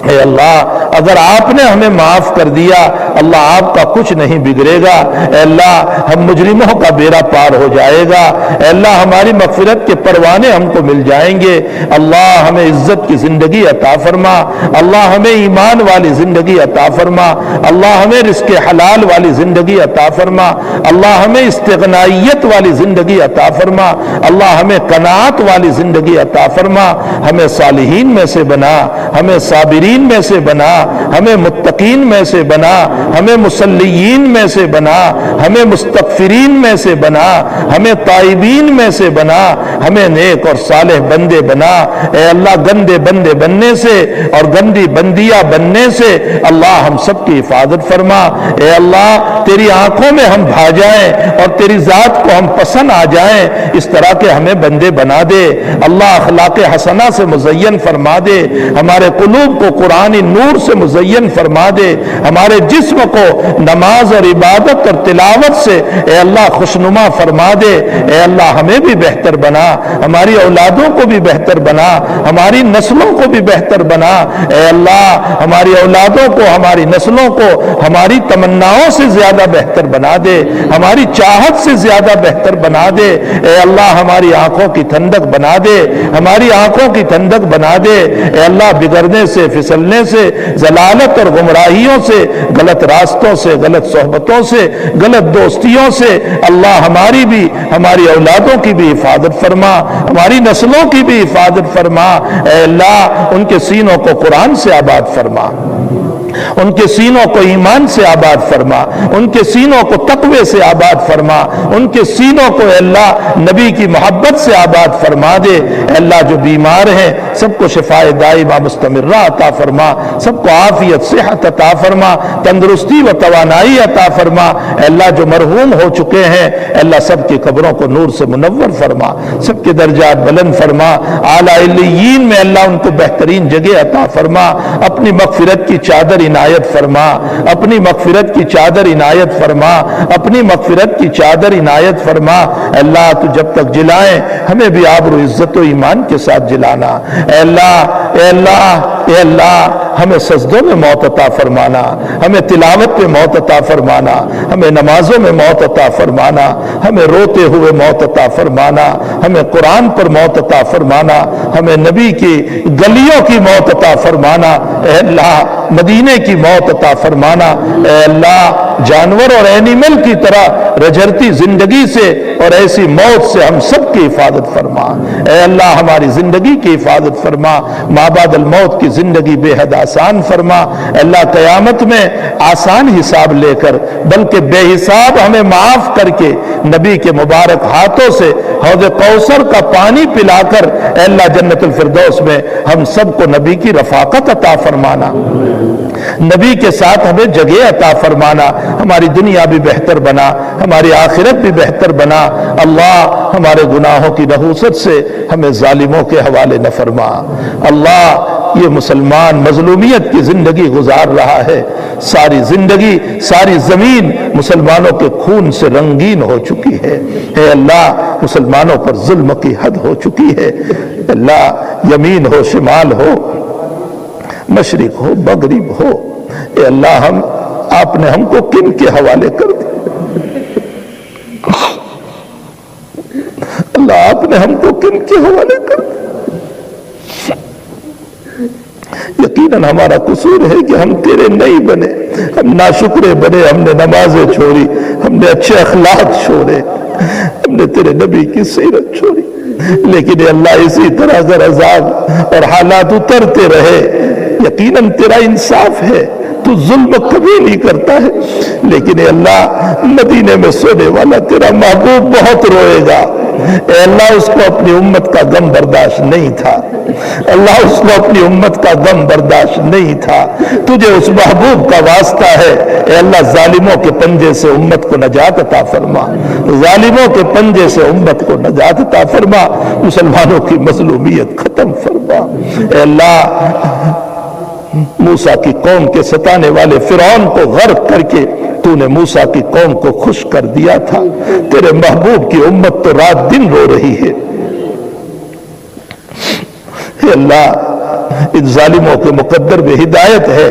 اے اللہ اگر آپ نے ہمیں معاف کر دیا, اللہ آپ کا کچھ نہیں بگڑے گا. اے اللہ ہم مجرموں کا بیڑا پار ہو جائے گا. اے اللہ ہماری مغفرت کے پروانے ہم کو مل جائیں گے. اللہ ہمیں عزت کی زندگی عطا فرما, اللہ ہمیں ایمان والی زندگی عطا فرما, اللہ ہمیں رزق حلال والی زندگی عطا فرما, اللہ ہمیں استغنائیت والی زندگی عطا فرما, اللہ ہمیں قناعت والی زندگی عطا فرما. ہمیں صالحین میں سے بنا, ہمیں صابرین میں سے بنا, ہمیں متقین میں سے بنا, ہمیں مصلیین میں سے بنا, ہمیں مستغفرین میں سے بنا, ہمیں تائبین میں سے بنا, ہمیں نیک اور صالح بندے بنا. اے اللہ گندے بندے بننے سے اور گندی بندیاں بننے سے اللہ ہم سب کی حفاظت فرما. اے اللہ تیری آنکھوں میں ہم بھا جائیں اور تیری ذات کو ہم پسند آ جائیں, اس طرح کے ہمیں بندے بنا دے. اللہ اخلاق حسنہ سے مزین فرما دے, ہمارے قلوب کو قرآنی نور سے مزین فرما دے, ہمارے جسم کو نماز اور عبادت اور تلاوت سے اے اللہ خوشنما فرما دے. اے اللہ ہمیں بھی بہتر بنا, ہماری اولادوں کو بھی بہتر بنا, ہماری نسلوں کو بھی بہتر بنا. اے اللہ ہماری اولادوں کو, ہماری نسلوں کو ہماری تمناؤں سے زیادہ بہتر بنا دے, ہماری چاہت سے زیادہ بہتر بنا دے. اے اللہ ہماری آنکھوں کی ٹھنڈک بنا دے, ہماری آنکھوں کی ٹھنڈک بنا دے. اے اللہ بگڑنے سے پھسلنے سے، ضلالت اور گمراہیوں سے، غلط راستوں سے، غلط صحبتوں سے، غلط دوستیوں سے اللہ ہماری بھی، ہماری اولادوں کی بھی حفاظت فرما، ہماری نسلوں کی بھی حفاظت فرما۔ اے اللہ ان کے سینوں کو قرآن سے آباد فرما، ان کے سینوں کو ایمان سے آباد فرما، ان کے سینوں کو تقوی سے آباد فرما، ان کے سینوں کو اے اللہ نبی کی محبت سے آباد فرما دے۔ اے اللہ جو بیمار ہیں سب کو شفائے دائمہ مستمرہ عطا فرما، سب کو عافیت صحت عطا فرما، تندرستی و توانائی عطا فرما۔ اے اللہ جو مرحوم ہو چکے ہیں اے اللہ سب کی قبروں کو نور سے منور فرما، سب کے درجات بلند فرما، اعلیٰ علیین میں اللہ ان کو بہترین جگہ عطا فرما، اپنی مغفرت کی چادر عنایت فرما، اپنی مغفرت کی چادر عنایت فرما، اپنی مغفرت کی چادر عنایت فرما۔ اے اللہ تو جب تک جلائیں ہمیں بھی آبرو عزت و ایمان کے ساتھ جلانا۔ اے اللہ اے اللہ اے اللہ ہمیں سجدوں میں موت عطا فرمانا، ہمیں تلاوت میں موت عطا فرمانا، ہمیں نمازوں میں موت عطا فرمانا، ہمیں روتے ہوئے موت عطا فرمانا، ہمیں قرآن پر موت عطا فرمانا، ہمیں نبی کی گلیوں کی موت عطا فرمانا۔ اے اللہ مدینے کی موت عطا فرمانا۔ اے اللہ جانور اور اینیمل کی طرح رجھرتی زندگی سے اور ایسی موت سے ہم سب کی حفاظت فرما۔ اے اللہ ہماری زندگی کی حفاظت فرما، ما بعد الموت کی زندگی بے حد آسان فرما۔ اے اللہ قیامت میں آسان حساب لے کر بلکہ بے حساب ہمیں معاف کر کے نبی کے مبارک ہاتھوں سے حوض کوثر کا پانی پلا کر اے اللہ جنت الفردوس میں ہم سب کو نبی کی رفاقت عطا فرمانا، نبی کے ساتھ ہمیں جگہ عطا فرمانا، ہماری دنیا بھی بہتر بنا، ہماری آخرت بھی بہتر بنا۔ اللہ ہمارے گناہوں کی نحوست سے ہمیں ظالموں کے حوالے نہ فرما۔ اللہ یہ مسلمان مظلومیت کی زندگی گزار رہا ہے، ساری زندگی ساری زمین مسلمانوں کے خون سے رنگین ہو چکی ہے۔ اے اللہ مسلمانوں پر ظلم کی حد ہو چکی ہے۔ اللہ یمین ہو شمال ہو مشرق ہو مغرب ہو، اے اللہ آپ نے ہم کو کن کے حوالے کر دیا؟ اللہ آپ نے ہم کو کن کے حوالے کر دیا؟ یقیناً ہمارا قصور ہے کہ ہم تیرے نہیں بنے، ہم ناشکرے بنے، ہم نے نمازیں چھوڑی، ہم نے اچھے اخلاق چھوڑے، ہم نے تیرے نبی کی سیرت چھوڑی، لیکن اے اللہ اسی طرح اگر عذاب اور حالات اترتے رہے، یقیناً تیرا انصاف ہے، تو ظلم کبھی نہیں کرتا ہے، لیکن اے اللہ مدینے میں سونے والا تیرا محبوب بہت روئے گا۔ اے اللہ اس کو اپنی امت کا غم برداشت نہیں تھا، اللہ اس کو اپنی امت کا غم برداشت نہیں تھا، تجھے اس محبوب کا واسطہ ہے۔ اے اللہ ظالموں کے پنجے سے امت کو نجات عطا فرما، ظالموں کے پنجے سے امت کو نجات عطا فرما، مسلمانوں کی مظلومیت ختم فرما۔ اے اللہ موسیٰ کی قوم کے ستانے والے فرعون کو غرق کر کے تو نے موسیٰ کی قوم کو خوش کر دیا تھا، تیرے محبوب کی امت تو رات دن رو رہی ہے۔ اے اللہ ان ظالموں کے مقدر میں ہدایت ہے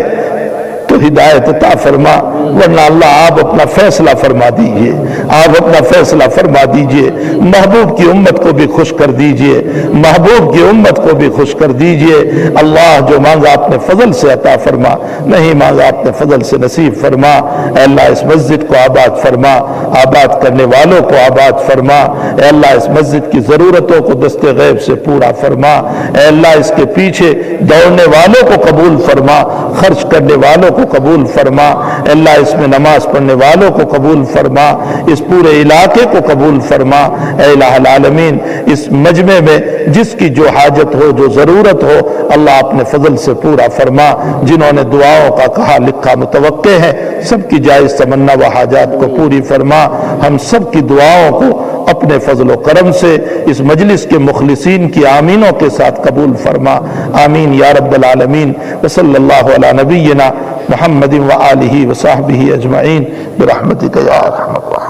تو ہدایت عطا فرما، ورنہ اللہ آپ اپنا فیصلہ فرما دیجئے، آپ اپنا فیصلہ فرما دیجئے، محبوب کی امت کو بھی خوش کر دیجئے، محبوب کی امت کو بھی خوش کر دیجئے۔ اللہ جو مانگا اپنے فضل سے عطا فرما، نہیں مانگا اپنے فضل سے نصیب فرما۔ اے اللہ اس مسجد کو آباد فرما، آباد کرنے والوں کو آباد فرما۔ اے اللہ اس مسجد کی ضرورتوں کو دست غیب سے پورا فرما۔ اے اللہ اس کے پیچھے دوڑنے والوں کو قبول فرما، خرچ کرنے والوں کو قبول فرما۔ اے اللہ اس میں نماز پڑھنے والوں کو قبول فرما، اس پورے علاقے کو قبول فرما۔ اے الہ العالمین اس مجمع میں جس کی جو حاجت ہو، جو ضرورت ہو، اللہ اپنے فضل سے پورا فرما۔ جنہوں نے دعاؤں کا کہا لکھا متوقع ہے، سب کی جائز تمنا و حاجات کو پوری فرما۔ ہم سب کی دعاؤں کو اپنے فضل و کرم سے اس مجلس کے مخلصین کی آمینوں کے ساتھ قبول فرما۔ آمین یا رب العالمین۔ وصلی اللہ علی نبینا محمد و آلہ و صحبہ اجمعین برحمتک یا ارحم الراحمین۔